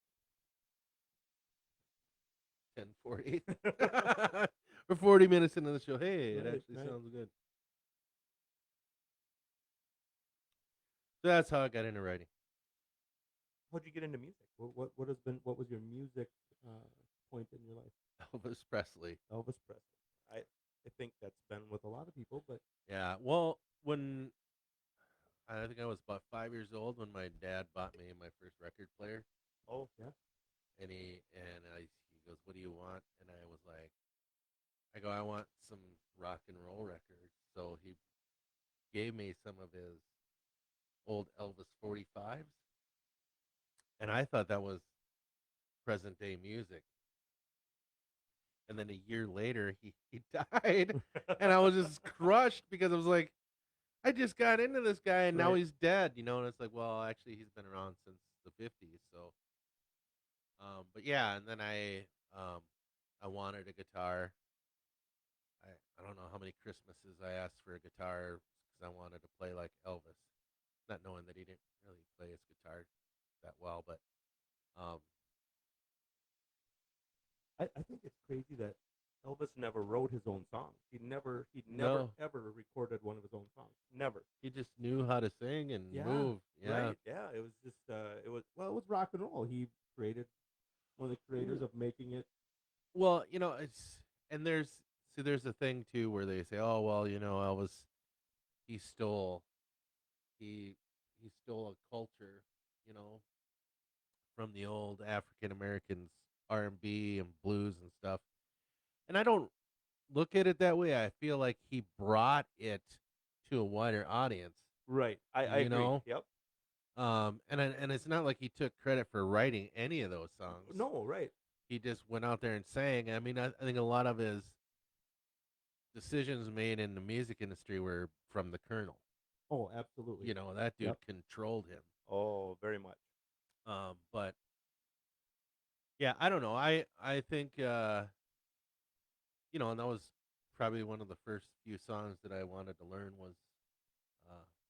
Speaker 1: 10:40, we're 40 minutes into the show. Hey, it
Speaker 2: Right,
Speaker 1: actually
Speaker 2: right.
Speaker 1: sounds good. So that's how I got into writing.
Speaker 2: How'd you get into music? What was your music point in your life?
Speaker 1: Elvis Presley.
Speaker 2: Elvis Presley. I think that's been with a lot of people, but
Speaker 1: Yeah. Well, when I think I was about 5 years old when my dad bought me my first record player,
Speaker 2: oh yeah,
Speaker 1: he goes, "What do you want?" And I go, "I want some rock and roll records." So he gave me some of his old Elvis 45s, and I thought that was present day music. and then a year later he died, and I was just crushed because I was like, I just got into this guy and now
Speaker 2: Right.
Speaker 1: he's dead, you know. And it's like, well, actually, he's been around since the '50s, so. But yeah, and then I wanted a guitar. I don't know how many Christmases I asked for a guitar because I wanted to play like Elvis, not knowing that he didn't really play his guitar that well. But um,
Speaker 2: I think it's crazy that Elvis never wrote his own songs. He never
Speaker 1: no,
Speaker 2: ever recorded one of his own songs. Never.
Speaker 1: he just knew how to sing and
Speaker 2: Yeah.
Speaker 1: move. Yeah.
Speaker 2: Right. Yeah. It was just it was rock and roll. He created one of the creators of making it.
Speaker 1: Well, it's and there's a thing too where they say, oh well, Elvis, he stole he he stole a culture, you know, from the old African Americans R&B and blues and stuff. And I don't look at it that way. I feel like he brought it to a wider audience,
Speaker 2: Right. I
Speaker 1: you
Speaker 2: agree.
Speaker 1: know.
Speaker 2: Yep.
Speaker 1: And it's not like he took credit for writing any of those songs.
Speaker 2: No. Right.
Speaker 1: He just went out there and sang. I mean, I think a lot of his decisions made in the music industry were from the Colonel.
Speaker 2: Oh, absolutely.
Speaker 1: You know, that dude
Speaker 2: Yep.
Speaker 1: controlled him.
Speaker 2: Oh, very much.
Speaker 1: But yeah, I don't know. I think and that was probably one of the first few songs that I wanted to learn was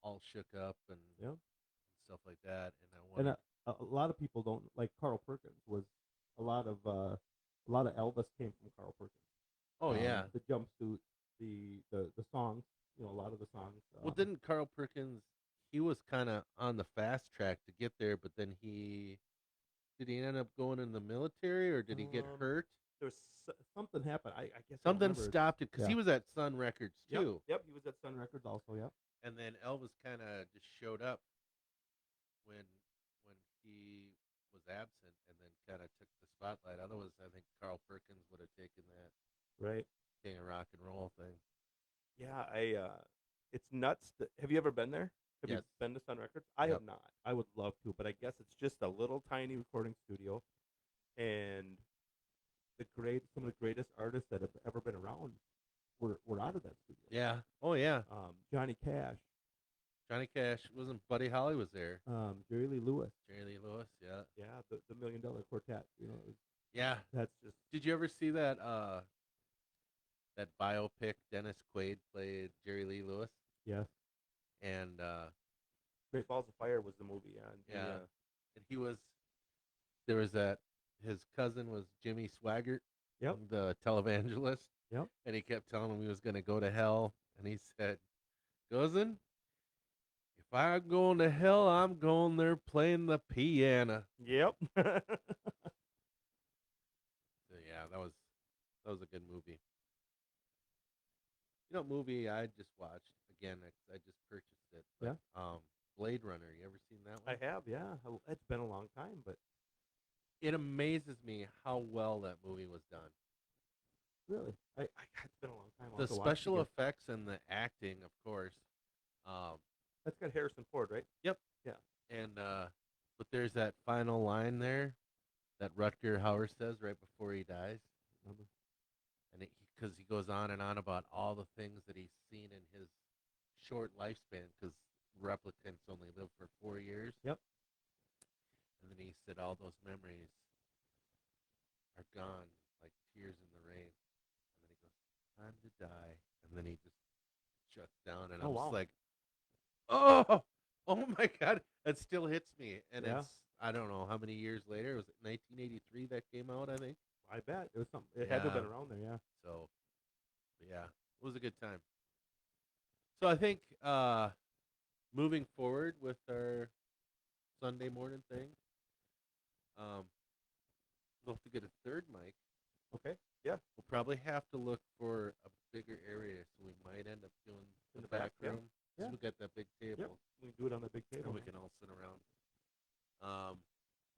Speaker 1: All Shook Up and
Speaker 2: Yeah.
Speaker 1: stuff like that. And I
Speaker 2: And
Speaker 1: wanted,
Speaker 2: a lot of people don't like Carl Perkins was a lot of Elvis came from Carl Perkins.
Speaker 1: oh yeah.
Speaker 2: The jumpsuit, the songs, a lot of the songs.
Speaker 1: Well, didn't Carl Perkins? He was kind of on the fast track to get there, but then did he end up going in the military or did he get hurt?
Speaker 2: There was something happened. I guess I
Speaker 1: Something
Speaker 2: remember.
Speaker 1: stopped it because he was at Sun Records
Speaker 2: Yep.
Speaker 1: too.
Speaker 2: Yep. He was at Sun Records also. Yep.
Speaker 1: And then Elvis kind of just showed up when when he was absent, and then kind of took the spotlight. Otherwise, I think Carl Perkins would have taken that
Speaker 2: Right.
Speaker 1: King of Rock and Roll thing.
Speaker 2: Yeah. It's nuts. Have you ever been there? Have
Speaker 1: Yes.
Speaker 2: you been to Sun Records? I have not. I would love to, but I guess it's just a little tiny recording studio, and some of the greatest artists that have ever been around were out of that studio.
Speaker 1: Yeah. Oh yeah.
Speaker 2: Johnny Cash,
Speaker 1: Johnny Cash, wasn't Buddy Holly was there?
Speaker 2: Jerry Lee Lewis.
Speaker 1: Jerry Lee Lewis. Yeah.
Speaker 2: Yeah, the $1 Million Quartet.
Speaker 1: Yeah.
Speaker 2: That's just
Speaker 1: Did you ever see that that biopic? Dennis Quaid played Jerry Lee Lewis,
Speaker 2: yes.
Speaker 1: and
Speaker 2: Great Balls of Fire was the movie. Yeah.
Speaker 1: and there was that his cousin was Jimmy Swaggart,
Speaker 2: Yep.
Speaker 1: the televangelist.
Speaker 2: Yep.
Speaker 1: And he kept telling him he was going to go to hell, and he said, "Cousin, if I'm going to hell, I'm going there playing the piano."
Speaker 2: Yep.
Speaker 1: So yeah, that was a good movie. Movie I just watched again. I just purchased it. But, Blade Runner. You ever seen that one?
Speaker 2: I have. Yeah. It's been a long time, but
Speaker 1: It amazes me how well that movie was done.
Speaker 2: really, it's been a long time. I'll
Speaker 1: The
Speaker 2: have to watch it
Speaker 1: special
Speaker 2: again.
Speaker 1: effects and the acting, of course.
Speaker 2: That's got Harrison Ford, right?
Speaker 1: Yep.
Speaker 2: Yeah.
Speaker 1: And but there's that final line there that Rutger Hauer says right before he dies,
Speaker 2: Remember?
Speaker 1: and because he goes on and on about all the things that he's seen in his short lifespan, because replicants only live for 4 years.
Speaker 2: Yep.
Speaker 1: And then he said all those memories are gone like tears in the rain. And then he goes, "Time to die," and then he just shuts down, and
Speaker 2: Oh,
Speaker 1: I'm
Speaker 2: wow.
Speaker 1: just like, oh my God, it still hits me. And
Speaker 2: Yeah.
Speaker 1: it's, I don't know how many years later. Was it 1983 that came out? I think.
Speaker 2: I bet it was something. It had to have been
Speaker 1: Yeah.
Speaker 2: around there. Yeah.
Speaker 1: So, but yeah, it was a good time. So I think moving forward with our Sunday morning thing, we'll have to get a third mic.
Speaker 2: Okay. Yeah.
Speaker 1: We'll probably have to look for a bigger area, so we might end up doing
Speaker 2: In
Speaker 1: the
Speaker 2: the back,
Speaker 1: back
Speaker 2: yeah.
Speaker 1: room. 'Cause
Speaker 2: Yeah.
Speaker 1: we got that big table,
Speaker 2: Yep. We can do it on the big table.
Speaker 1: and we can all sit around.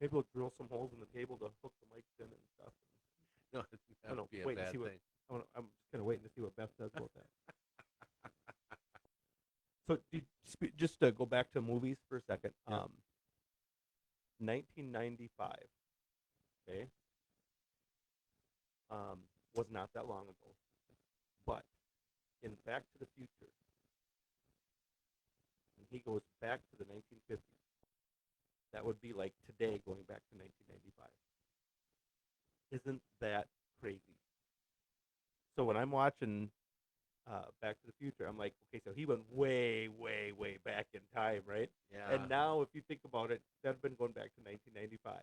Speaker 2: Maybe we'll drill some holes in the table to hook the mics in and stuff.
Speaker 1: No,
Speaker 2: I
Speaker 1: that
Speaker 2: don't know,
Speaker 1: would be a
Speaker 2: wait and
Speaker 1: bad
Speaker 2: see what-
Speaker 1: thing.
Speaker 2: I'm just kind of waiting to see what Beth says about that. So just to go back to movies for a second.
Speaker 1: Yeah.
Speaker 2: 1995. Okay. was not that long ago. But in Back to the Future, when he goes back to the 1950s, that would be like today going back to 1995. Isn't that crazy? So when I'm watching Back to the Future, I'm like, okay, so he went way, way, way back in time, right?
Speaker 1: Yeah.
Speaker 2: And now, if you think about it, that's been going back to 1995.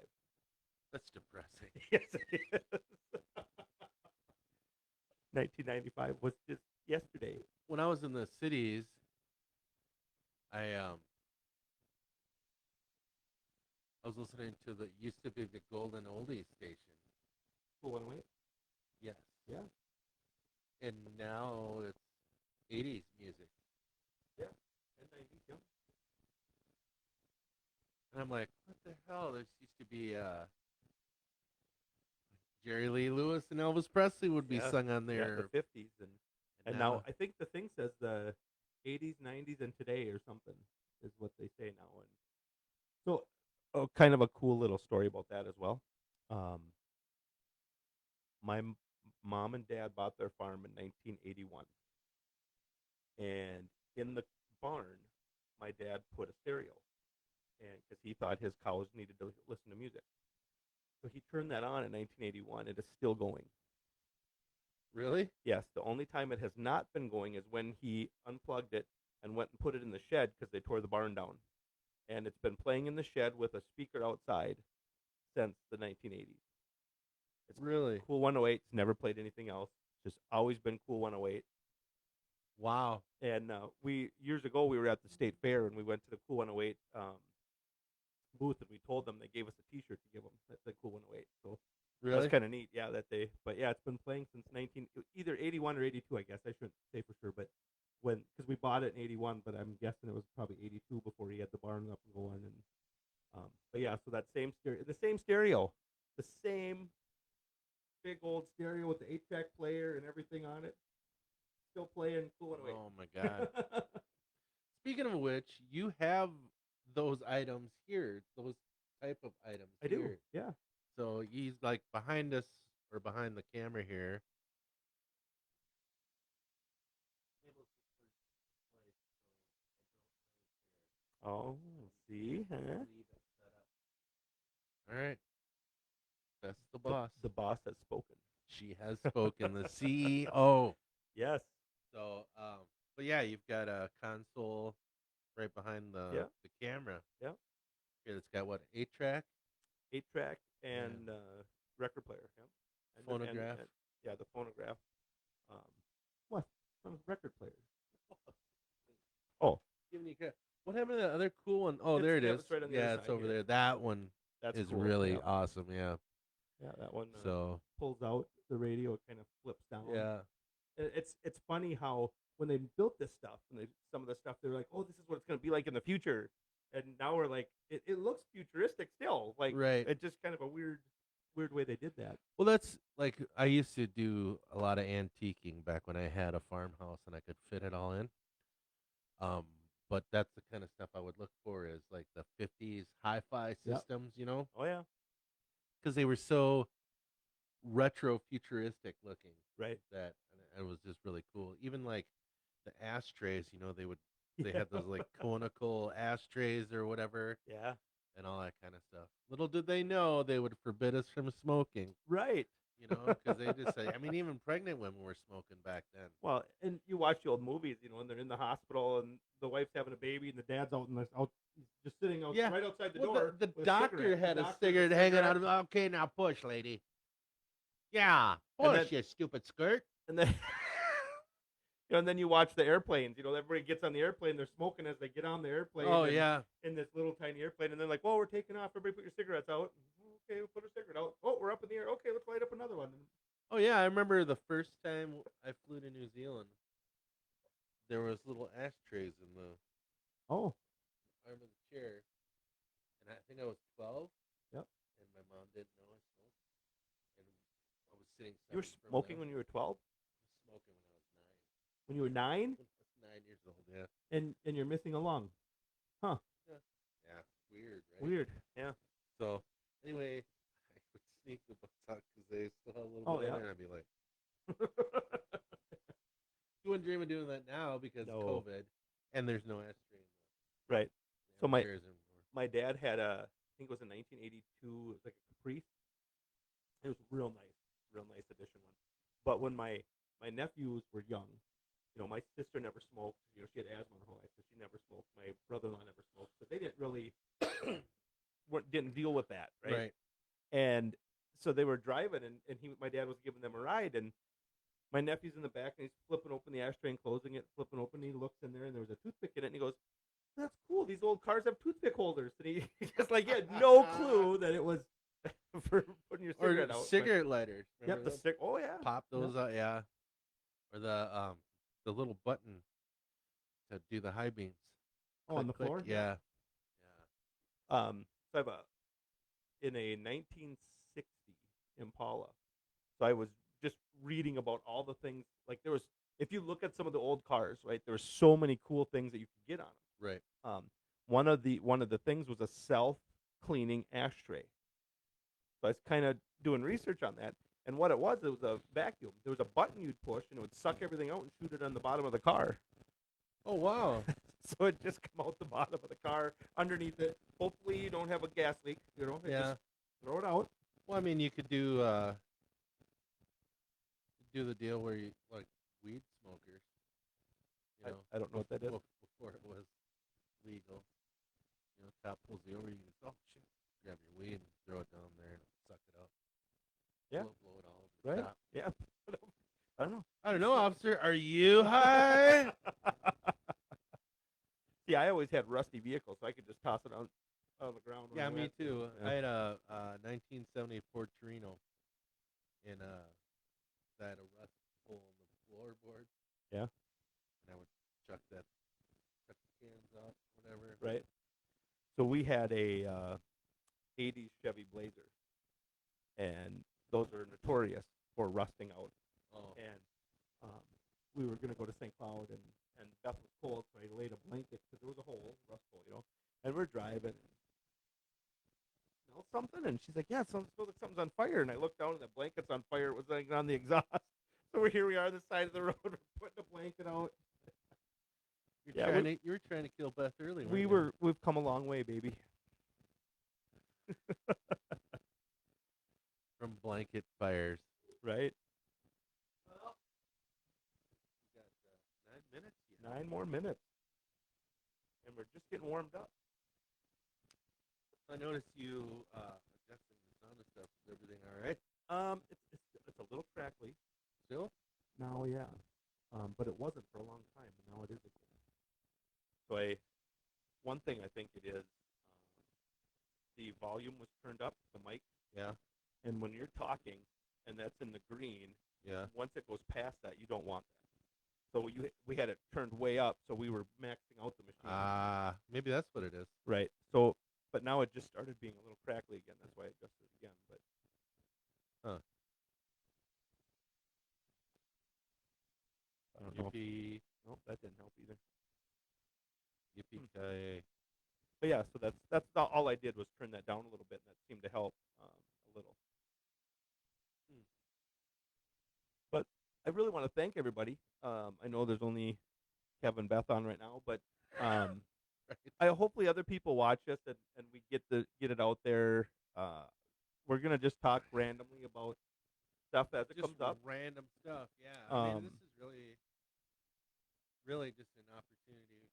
Speaker 1: That's depressing.
Speaker 2: Yes, it is. 1995 was just yesterday.
Speaker 1: When I was in the cities, I was listening to the used to be the Golden Oldies station.
Speaker 2: Cool one way.
Speaker 1: Yes.
Speaker 2: Yeah.
Speaker 1: And now it's 80s music.
Speaker 2: Yeah. And 90s, yeah.
Speaker 1: And I'm like, what the hell? There used to be Jerry Lee Lewis and Elvis Presley would be
Speaker 2: Yeah.
Speaker 1: sung on
Speaker 2: Yeah,
Speaker 1: there.
Speaker 2: the 50s. And now I think the thing says the 80s, 90s, and today or something is what they say now. And so, kind of a cool little story about that as well. My mom and dad bought their farm in 1981. And in the barn, my dad put a stereo, and because he thought his cows needed to listen to music. So he turned that on in 1981. It is still going.
Speaker 1: Really?
Speaker 2: Yes, the only time it has not been going is when he unplugged it and went and put it in the shed because they tore the barn down. And it's been playing in the shed with a speaker outside since the 1980s. It's
Speaker 1: Really?
Speaker 2: Cool 108. It's never played anything else. Just always been Cool 108.
Speaker 1: Wow.
Speaker 2: And years ago we were at the state fair and we went to the Cool 108 booth and we told them they gave us a T-shirt to give them that said Cool 108. So
Speaker 1: Really?
Speaker 2: that's kind of neat. Yeah, but yeah, it's been playing since either 81 or 82. I guess I shouldn't say for sure, but because we bought it in 81, but I'm guessing it was probably 82 before he had the barn up and going. And but yeah, so that same stereo, the same big old stereo with the 8-track player and everything on it. Still playing Cool 108.
Speaker 1: Oh my God. Speaking of which, you have those items here, those type of items
Speaker 2: I
Speaker 1: here.
Speaker 2: do. Yeah.
Speaker 1: So he's like behind us or behind the camera here.
Speaker 2: Oh, see, huh?
Speaker 1: All right. That's the boss.
Speaker 2: The boss has spoken.
Speaker 1: She has spoken, the CEO.
Speaker 2: Yes.
Speaker 1: So, but yeah, you've got a console right behind the camera.
Speaker 2: Yeah.
Speaker 1: Here, it's got what, 8-track?
Speaker 2: 8-track and record player. Yeah. And
Speaker 1: Phonograph.
Speaker 2: Yeah, the phonograph. What? Record player. Oh.
Speaker 1: What happened to the other cool one? Oh, there it is.
Speaker 2: It's right on the
Speaker 1: yeah,
Speaker 2: other
Speaker 1: it's
Speaker 2: side
Speaker 1: over
Speaker 2: here.
Speaker 1: there. That one
Speaker 2: That's
Speaker 1: is
Speaker 2: cool.
Speaker 1: really
Speaker 2: Yeah.
Speaker 1: awesome. Yeah.
Speaker 2: Yeah, that one
Speaker 1: So
Speaker 2: pulls out the radio. It kind of flips down.
Speaker 1: yeah.
Speaker 2: It's funny how when they built this stuff and some of the stuff they're like, oh, this is what it's going to be like in the future, and now we're like, it looks futuristic still. Like,
Speaker 1: Right.
Speaker 2: It's just kind of a weird way they did that.
Speaker 1: Well, that's like I used to do a lot of antiquing back when I had a farmhouse and I could fit it all in. But that's the kind of stuff I would look for is like the 50s hi-fi systems, you know,
Speaker 2: Oh yeah,
Speaker 1: because they were so retro futuristic looking
Speaker 2: right.
Speaker 1: that and it was just really cool. Even like the ashtrays, you know, they had those like conical ashtrays or whatever.
Speaker 2: Yeah.
Speaker 1: And all that kind of stuff. Little did they know they would forbid us from smoking.
Speaker 2: Right.
Speaker 1: You know, because they just say, I mean, even pregnant women were smoking back then.
Speaker 2: Well, and you watch the old movies, you know, and they're in the hospital and the wife's having a baby and the dad's out just sitting right outside the door.
Speaker 1: The
Speaker 2: with
Speaker 1: doctor had a cigarette hanging out of. Okay, now push, lady. Yeah, push, you stupid skirt.
Speaker 2: And then, and then you watch the airplanes. You know, everybody gets on the airplane. They're smoking as they get on the airplane.
Speaker 1: Oh yeah.
Speaker 2: In this little tiny airplane, and they're like, "Well, we're taking off. Everybody, put your cigarettes out." Okay, we'll put a cigarette out. Oh, we're up in the air. Okay, let's light up another one.
Speaker 1: Oh yeah, I remember the first time I flew to New Zealand. There was little ashtrays in the arm of the chair, and I think I was 12.
Speaker 2: Yep.
Speaker 1: And my mom didn't know I smoked, and I was sitting.
Speaker 2: You were smoking when you were 12?
Speaker 1: I was smoking
Speaker 2: When
Speaker 1: when I was 9.
Speaker 2: you were 9?
Speaker 1: I was 9 years old. Yeah.
Speaker 2: And you're missing along, huh?
Speaker 1: Yeah. Weird, right?
Speaker 2: Weird. Yeah.
Speaker 1: So anyway, I would sneak the books out because they still had a little bit in there, and I'd be like, You wouldn't dream of doing that now because
Speaker 2: No.
Speaker 1: of COVID, and there's no ashtray in
Speaker 2: Right.
Speaker 1: the
Speaker 2: So my
Speaker 1: upstairs anymore.
Speaker 2: my dad had a, I think it was a 1982, it was like a Caprice. It was real nice edition one. But when my nephews were young, my sister never smoked. She had asthma her whole life, so she never smoked. My brother-in-law never smoked, so they didn't really didn't deal with that, right? And so they were driving, and my dad was giving them a ride, and my nephew's in the back, and he's flipping open the ashtray and closing it, flipping open, and he looks in there, and there was a toothpick in it, and he goes, "That's cool. These old cars have toothpick holders." And he just like he had no clue that it was for putting your cigarette
Speaker 1: Or
Speaker 2: out.
Speaker 1: cigarette lighters.
Speaker 2: Yep,
Speaker 1: Remember
Speaker 2: the
Speaker 1: those?
Speaker 2: stick. Oh yeah,
Speaker 1: Pop those out, yeah. Or the little button to do the high beams.
Speaker 2: Oh, on the
Speaker 1: Click,
Speaker 2: floor.
Speaker 1: yeah.
Speaker 2: So I have in a 1960 Impala. So I was just reading about all the things. Like there was, if you look at some of the old cars, right, there were so many cool things that you could get on them.
Speaker 1: Right.
Speaker 2: One of the things was a self-cleaning ashtray. So I was kind of doing research on that, and what it was a vacuum. There was a button you'd push, and it would suck everything out and shoot it on the bottom of the car.
Speaker 1: Oh, wow.
Speaker 2: So it just come out the bottom of the car underneath it. Hopefully you don't have a gas leak.
Speaker 1: Yeah.
Speaker 2: Just throw it out.
Speaker 1: Well, I mean, you could do the deal where you like weed smokers.
Speaker 2: I don't know what that is.
Speaker 1: Before it was legal. Cop pulls you over, you can just, oh shit, grab your weed and throw it down there and suck it up.
Speaker 2: Yeah.
Speaker 1: Blow it all over the
Speaker 2: Right?
Speaker 1: top.
Speaker 2: Yeah. I don't know.
Speaker 1: I don't know, officer. Are you high?
Speaker 2: See, I always had rusty vehicles, so I could just toss it on the ground. when
Speaker 1: Yeah,
Speaker 2: I
Speaker 1: me
Speaker 2: went.
Speaker 1: too.
Speaker 2: Yeah.
Speaker 1: I had a 1970 Ford Torino, and that had a rust hole in the floorboard.
Speaker 2: Yeah.
Speaker 1: And I would chuck the cans off, whatever.
Speaker 2: Right. So we had a 80s Chevy Blazer, and those are notorious for rusting out.
Speaker 1: Oh.
Speaker 2: And we were going to go to St. Cloud, and Beth was cold, so I laid a blanket because there was a hole, rust hole, and we're driving. Smell something? And she's like, yeah, it smells like something's on fire. And I looked down, and the blanket's on fire. It was like on the exhaust. So here we are on the side of the road. We're putting a blanket out.
Speaker 1: You were trying to kill Beth early.
Speaker 2: We've come a long way, baby.
Speaker 1: From blanket fires.
Speaker 2: Right?
Speaker 1: Well, we got 9 minutes yet.
Speaker 2: 9 more minutes. And we're just getting warmed up.
Speaker 1: I noticed you adjusting the sound and stuff. Is everything all right?
Speaker 2: It's a little crackly.
Speaker 1: Still?
Speaker 2: Now, yeah. But it wasn't for a long time, and now it is again. So one thing I think it is, the volume was turned up, the mic.
Speaker 1: Yeah.
Speaker 2: And when you're talking, and that's in the green,
Speaker 1: Yeah.
Speaker 2: once it goes past that, you don't want that. So we had it turned way up, so we were maxing out the machine.
Speaker 1: Maybe that's what it is.
Speaker 2: Right. So, but now it just started being a little crackly again. That's why I adjusted it again. But I don't know.
Speaker 1: Yippee.
Speaker 2: Nope, that didn't help either.
Speaker 1: Yippee-ki-yay.
Speaker 2: But yeah, so that's all I did was turn that down a little bit, and that seemed to help a little. But I really want to thank everybody. I know there's only Kevin and Beth on right now, but I hopefully other people watch us and we get it out there. We're gonna just talk randomly about stuff as it comes up.
Speaker 1: Random stuff, yeah. I mean, this is really just an opportunity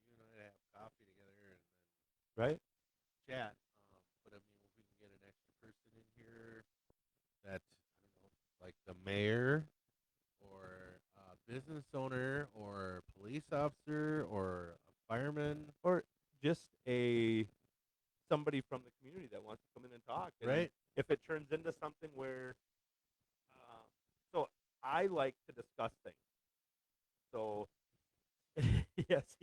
Speaker 1: for you and I to have coffee together and then
Speaker 2: Right?
Speaker 1: chat. But I mean, if we can get an extra person in here that, I don't know, like the mayor or a business owner or police officer or a fireman.
Speaker 2: Or just somebody from the community that wants to come in and talk. And
Speaker 1: Right.
Speaker 2: if it turns into something where, so I like to discuss things. So, yes,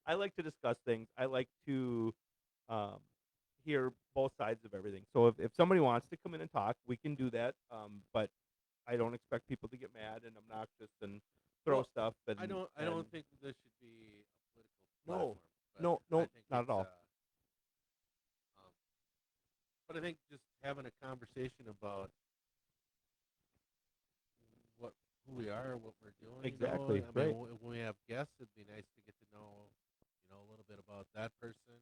Speaker 2: I like to discuss things. I like to hear both sides of everything. So if somebody wants to come in and talk, we can do that. But I don't expect people to get mad and obnoxious and throw stuff. And
Speaker 1: I don't think that this should be a political
Speaker 2: No.
Speaker 1: platform. but
Speaker 2: No,
Speaker 1: I think
Speaker 2: not at
Speaker 1: it's,
Speaker 2: all.
Speaker 1: But I think just having a conversation about what who we are, what we're doing.
Speaker 2: Exactly,
Speaker 1: You know? I mean,
Speaker 2: right.
Speaker 1: when we have guests, it'd be nice to get to know, a little bit about that person.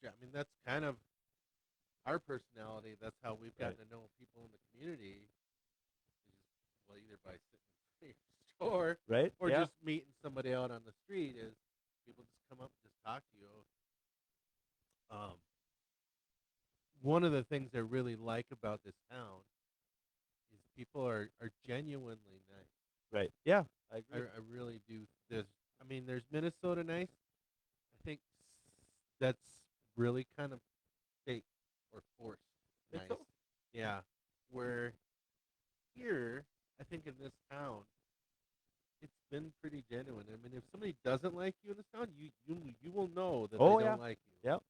Speaker 1: I mean, that's kind of our personality. That's how we've gotten to know people in the community. Well, either by sitting in your store
Speaker 2: Right?
Speaker 1: or
Speaker 2: Yeah.
Speaker 1: just meeting somebody out on the street. Is people just come up and just talk to you. Um, One of the things I really like about this town is people are genuinely nice.
Speaker 2: Right. Yeah. I agree.
Speaker 1: I really do. There's Minnesota nice. I think that's really kind of fake or forced
Speaker 2: Think
Speaker 1: nice.
Speaker 2: so?
Speaker 1: Yeah. Where here, I think in this town, it's been pretty genuine. I mean, if somebody doesn't like you in this town, you will know that
Speaker 2: Oh,
Speaker 1: they
Speaker 2: yeah.
Speaker 1: don't like you.
Speaker 2: Yep.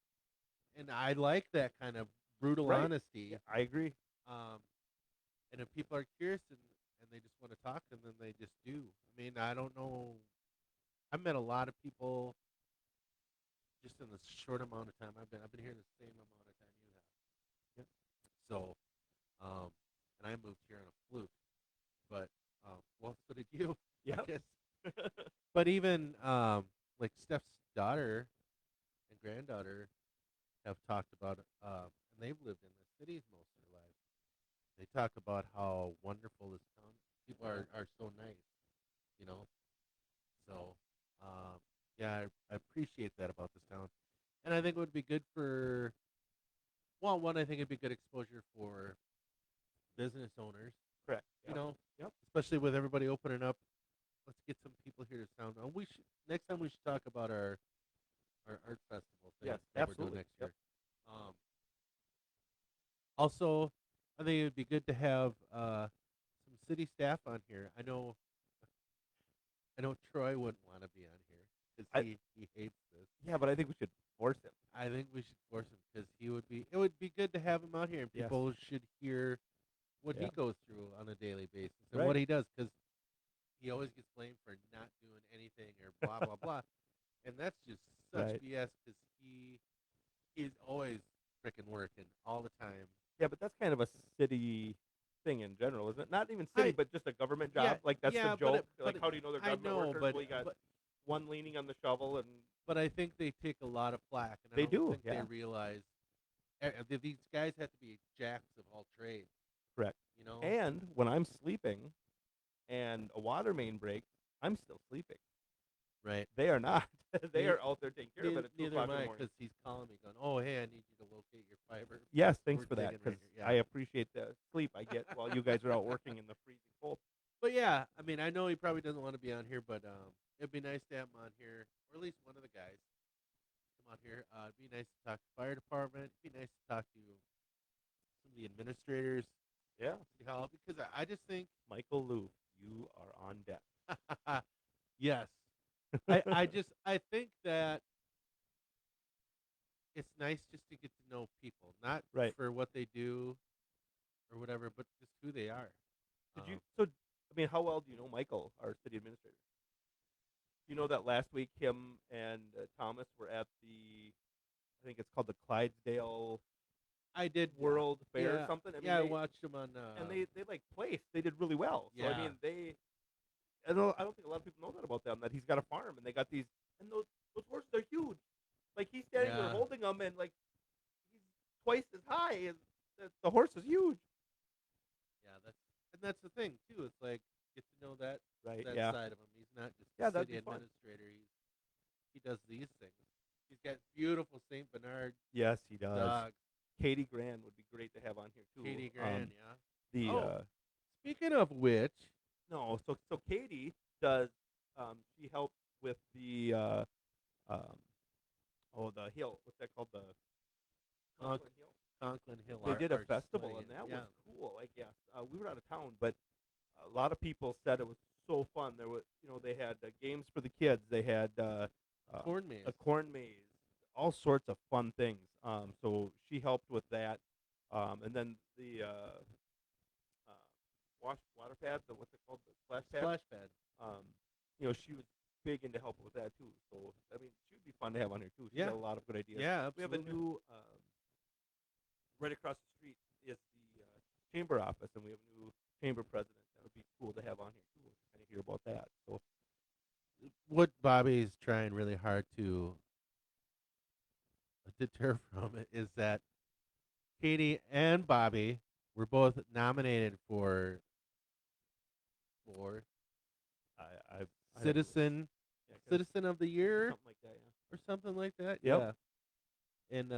Speaker 1: And I like that kind of brutal
Speaker 2: Right.
Speaker 1: honesty.
Speaker 2: Yeah, I agree.
Speaker 1: And if people are curious and they just want to talk, and then they just do. I mean, I don't know. I've met a lot of people just in this short amount of time. I've been here the same amount of time you have.
Speaker 2: Yep.
Speaker 1: So, and I moved here on a fluke, but well, so did you. I
Speaker 2: Yep.
Speaker 1: guess. But even like Steph's daughter and granddaughter have talked about, and they've lived in the cities most of their lives. They talk about how wonderful this town. People are so nice, you know. So, yeah, I appreciate that about this town, and I think it would be good for. Well, one, I think it'd be good exposure for business owners.
Speaker 2: Correct.
Speaker 1: You know,
Speaker 2: Yep.
Speaker 1: especially with everybody opening up. Let's get some people here to sound. We should next time we should talk about our art festival thing
Speaker 2: Yes,
Speaker 1: that we're
Speaker 2: absolutely.
Speaker 1: doing next
Speaker 2: Yep.
Speaker 1: year. Also, I think it would be good to have some city staff on here. I know Troy wouldn't want to be on here because
Speaker 2: I-
Speaker 1: he hates this.
Speaker 2: Yeah, but I think we should force him.
Speaker 1: I think we should force him because he would be. It would be good to have him out here, and
Speaker 2: Yes.
Speaker 1: people should hear what he
Speaker 2: Yeah.
Speaker 1: goes through on a daily basis and
Speaker 2: Right.
Speaker 1: what he does, because he always gets blamed for not doing anything or blah blah blah, and that's just such
Speaker 2: Right.
Speaker 1: BS because he's always freaking working all the time.
Speaker 2: Yeah, but that's kind of a city thing in general, isn't it? Not even city,
Speaker 1: I-
Speaker 2: but just a government job.
Speaker 1: Yeah,
Speaker 2: like that's
Speaker 1: yeah,
Speaker 2: the
Speaker 1: but
Speaker 2: joke.
Speaker 1: but
Speaker 2: How do you know they're
Speaker 1: I
Speaker 2: government
Speaker 1: know,
Speaker 2: workers?
Speaker 1: but
Speaker 2: Well, you got
Speaker 1: but
Speaker 2: one leaning on the shovel, and
Speaker 1: but I think they take a lot of flack, and I
Speaker 2: They
Speaker 1: don't
Speaker 2: do,
Speaker 1: think
Speaker 2: yeah.
Speaker 1: they realize these guys have to be jacks of all trades.
Speaker 2: Correct.
Speaker 1: You know,
Speaker 2: And when I'm sleeping, and a water main breaks, I'm still sleeping.
Speaker 1: right?
Speaker 2: They are not. They
Speaker 1: Neither-
Speaker 2: are out there taking care of it at 2
Speaker 1: Neither
Speaker 2: o'clock
Speaker 1: am
Speaker 2: in the
Speaker 1: I,
Speaker 2: morning.
Speaker 1: because he's calling me, going, "Oh, hey, I need you to locate your fiber."
Speaker 2: Yes, thanks
Speaker 1: We're
Speaker 2: for that,
Speaker 1: digging right
Speaker 2: because
Speaker 1: here, yeah.
Speaker 2: I appreciate the sleep I get while you guys are out working in the freezing cold.
Speaker 1: But yeah, I mean, I know he probably doesn't want to be on here, but it'd be nice to have him on here, or at least one of the guys come on here. It'd be nice to talk to fire department. It'd be nice to talk to some of the administrators,
Speaker 2: Yeah.
Speaker 1: City Hall, because I just think,
Speaker 2: Michael Lou, you are on deck.
Speaker 1: yes, I think that it's nice just to get to know people, not
Speaker 2: Right.
Speaker 1: for what they do or whatever, but just who they are.
Speaker 2: Did you? So, I mean, how well do you know Michael, our city administrator? You know that last week him and Thomas were at I think it's called the Clydesdale
Speaker 1: I did
Speaker 2: World Fair or
Speaker 1: yeah,
Speaker 2: something. I mean,
Speaker 1: yeah, I
Speaker 2: they,
Speaker 1: watched them on.
Speaker 2: and they like placed. They did really well. So I
Speaker 1: Yeah.
Speaker 2: mean, I don't think a lot of people know that about them. That he's got a farm and they got these, and those horses are huge. Like he's standing there
Speaker 1: Yeah.
Speaker 2: holding them, and like he's twice as high as the horse is huge.
Speaker 1: Yeah, that's the thing too. It's like get to know that
Speaker 2: Right.
Speaker 1: that
Speaker 2: Yeah.
Speaker 1: side of him. He's not just
Speaker 2: Yeah,
Speaker 1: a
Speaker 2: that'd
Speaker 1: city
Speaker 2: be fun.
Speaker 1: administrator. He does these things. He's got beautiful Saint Bernard
Speaker 2: Yes, he does.
Speaker 1: dogs.
Speaker 2: Katie Grand would be great to have on here too.
Speaker 1: Katie Grand, yeah.
Speaker 2: The
Speaker 1: Oh. Speaking of which,
Speaker 2: no, so Katie does. She helps with the the hill. What's that called? The Conklin Hill.
Speaker 1: Conklin Hill.
Speaker 2: They did a
Speaker 1: Art
Speaker 2: festival,
Speaker 1: Display,
Speaker 2: and that
Speaker 1: yeah.
Speaker 2: was cool. I guess we were out of town, but a lot of people said it was so fun. There was, they had games for the kids. They had
Speaker 1: corn maze.
Speaker 2: a corn maze, all sorts of fun things. So she helped with that, and then the water pad, what's it called, the splash pad.
Speaker 1: Splash pad.
Speaker 2: She was big into helping with that too. So I mean, she would be fun to have on here too. She
Speaker 1: Yeah.
Speaker 2: had a lot of good ideas.
Speaker 1: Yeah,
Speaker 2: We have a
Speaker 1: absolutely.
Speaker 2: new right across the street is the chamber office, and we have a new chamber president. be cool to have on here too. Kind of hear about that. So
Speaker 1: What Bobby's trying really hard to deter from it is that Katie and Bobby were both nominated for
Speaker 2: I
Speaker 1: Citizen
Speaker 2: yeah,
Speaker 1: Citizen of the Year
Speaker 2: something like that.
Speaker 1: or something like that.
Speaker 2: Yep.
Speaker 1: Yeah. And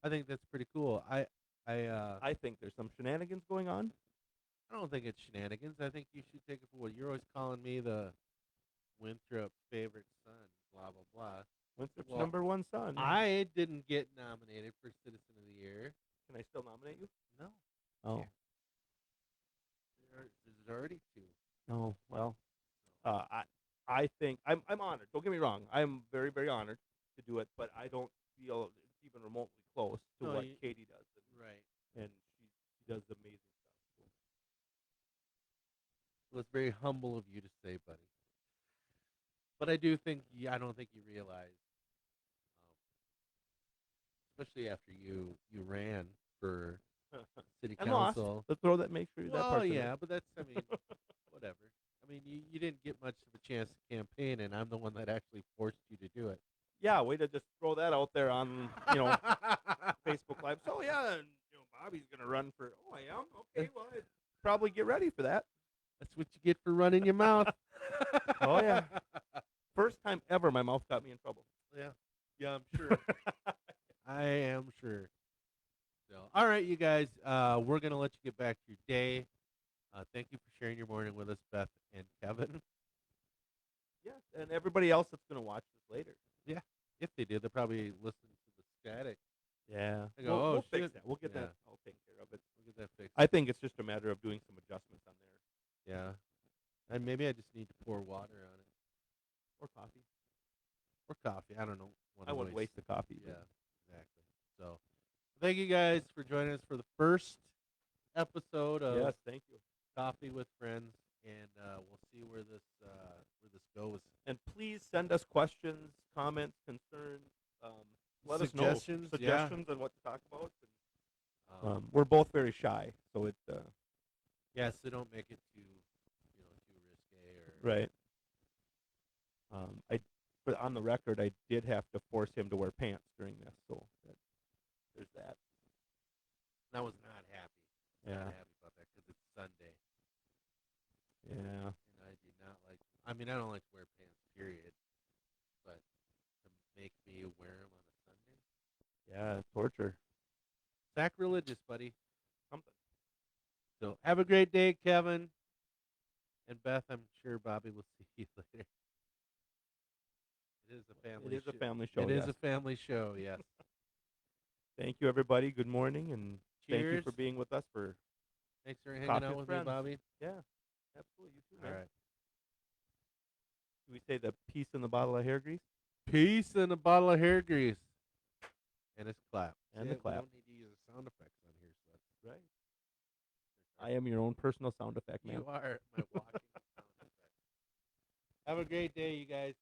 Speaker 1: I think that's pretty cool.
Speaker 2: I think there's some shenanigans going on.
Speaker 1: I don't think it's shenanigans. I think you should take it for what you're always calling me, the Winthrop favorite son, blah blah blah.
Speaker 2: Winthrop's
Speaker 1: Well,
Speaker 2: #1 son.
Speaker 1: I didn't get nominated for Citizen of the Year.
Speaker 2: Can I still nominate you?
Speaker 1: No.
Speaker 2: Oh.
Speaker 1: There's already two.
Speaker 2: No. Well, I think I'm honored. Don't get me wrong. I'm very very honored to do it, but I don't feel it's even remotely close to
Speaker 1: No,
Speaker 2: what
Speaker 1: you-
Speaker 2: Katie does,
Speaker 1: Right.
Speaker 2: and she does amazing stuff.
Speaker 1: Well, it's very humble of you to say, buddy. But I do think I don't think you realize, especially after you ran for city
Speaker 2: And lost.
Speaker 1: council.
Speaker 2: Let's throw that. Make sure that
Speaker 1: Well,
Speaker 2: part's in
Speaker 1: yeah,
Speaker 2: there.
Speaker 1: but that's whatever. I mean, you didn't get much of a chance to campaign, and I'm the one that actually forced you to do it.
Speaker 2: Yeah, way to just throw that out there on Facebook Live. So yeah, and, Bobby's gonna run for. Oh, I am. Okay, well, I'd probably get ready for that.
Speaker 1: That's what you get for running your mouth.
Speaker 2: Oh, yeah. First time ever, my mouth got me in trouble.
Speaker 1: Yeah, I'm sure. I am sure. So, all right, you guys, we're gonna let you get back to your day. Thank you for sharing your morning with us, Beth and Kevin.
Speaker 2: Yes, and everybody else that's gonna watch this later.
Speaker 1: If they did, they'll probably listen to the static.
Speaker 2: Yeah,
Speaker 1: They go,
Speaker 2: we'll
Speaker 1: "Oh,
Speaker 2: fix
Speaker 1: shit."
Speaker 2: that. We'll get
Speaker 1: Yeah.
Speaker 2: that all taken care of. It.
Speaker 1: We'll get that fixed.
Speaker 2: I think it's just a matter of doing some adjustments on there
Speaker 1: Yeah, and maybe I just need to pour water on it
Speaker 2: or coffee.
Speaker 1: or coffee. I don't know.
Speaker 2: I wouldn't waste the coffee.
Speaker 1: Yeah, exactly. So, thank you guys for joining us for the first episode of
Speaker 2: Yes, thank you.
Speaker 1: Coffee with Friends, and we'll see where this goes.
Speaker 2: And please send us questions, comments, concerns. Let us know
Speaker 1: Suggestions, yeah.
Speaker 2: suggestions on what to talk about.
Speaker 1: Um,
Speaker 2: We're both very shy, so it
Speaker 1: yeah, so don't make it too risque or
Speaker 2: right. But on the record, I did have to force him to wear pants during this, so there's that.
Speaker 1: I was not happy.
Speaker 2: Yeah.
Speaker 1: Not happy about that because it's Sunday,
Speaker 2: Yeah.
Speaker 1: and I do not like. I mean, I don't like to wear pants, period. But to make me wear them on a Sunday,
Speaker 2: Yeah, torture.
Speaker 1: sacrilegious, buddy.
Speaker 2: Something.
Speaker 1: So have a great day, Kevin and Beth. I'm sure Bobby will see you later. It is a family.
Speaker 2: It is a
Speaker 1: sho-
Speaker 2: family show.
Speaker 1: It is
Speaker 2: yes.
Speaker 1: a family show. Yes.
Speaker 2: Thank you, everybody. Good morning, and thank you
Speaker 1: Cheers.
Speaker 2: for being with us for.
Speaker 1: Thanks for hanging
Speaker 2: Coffee
Speaker 1: out
Speaker 2: with
Speaker 1: with me,
Speaker 2: friends.
Speaker 1: Bobby.
Speaker 2: Yeah, absolutely. You too,
Speaker 1: All
Speaker 2: man.
Speaker 1: right.
Speaker 2: Do we say the peace in the bottle of hair grease?
Speaker 1: Peace and a bottle of hair grease. And it's clap.
Speaker 2: And
Speaker 1: See,
Speaker 2: the clap.
Speaker 1: We don't need to use sound effects on here, so that's
Speaker 2: Right. I am your own personal sound effect man.
Speaker 1: You are my walking sound effect. Have a great day, you guys.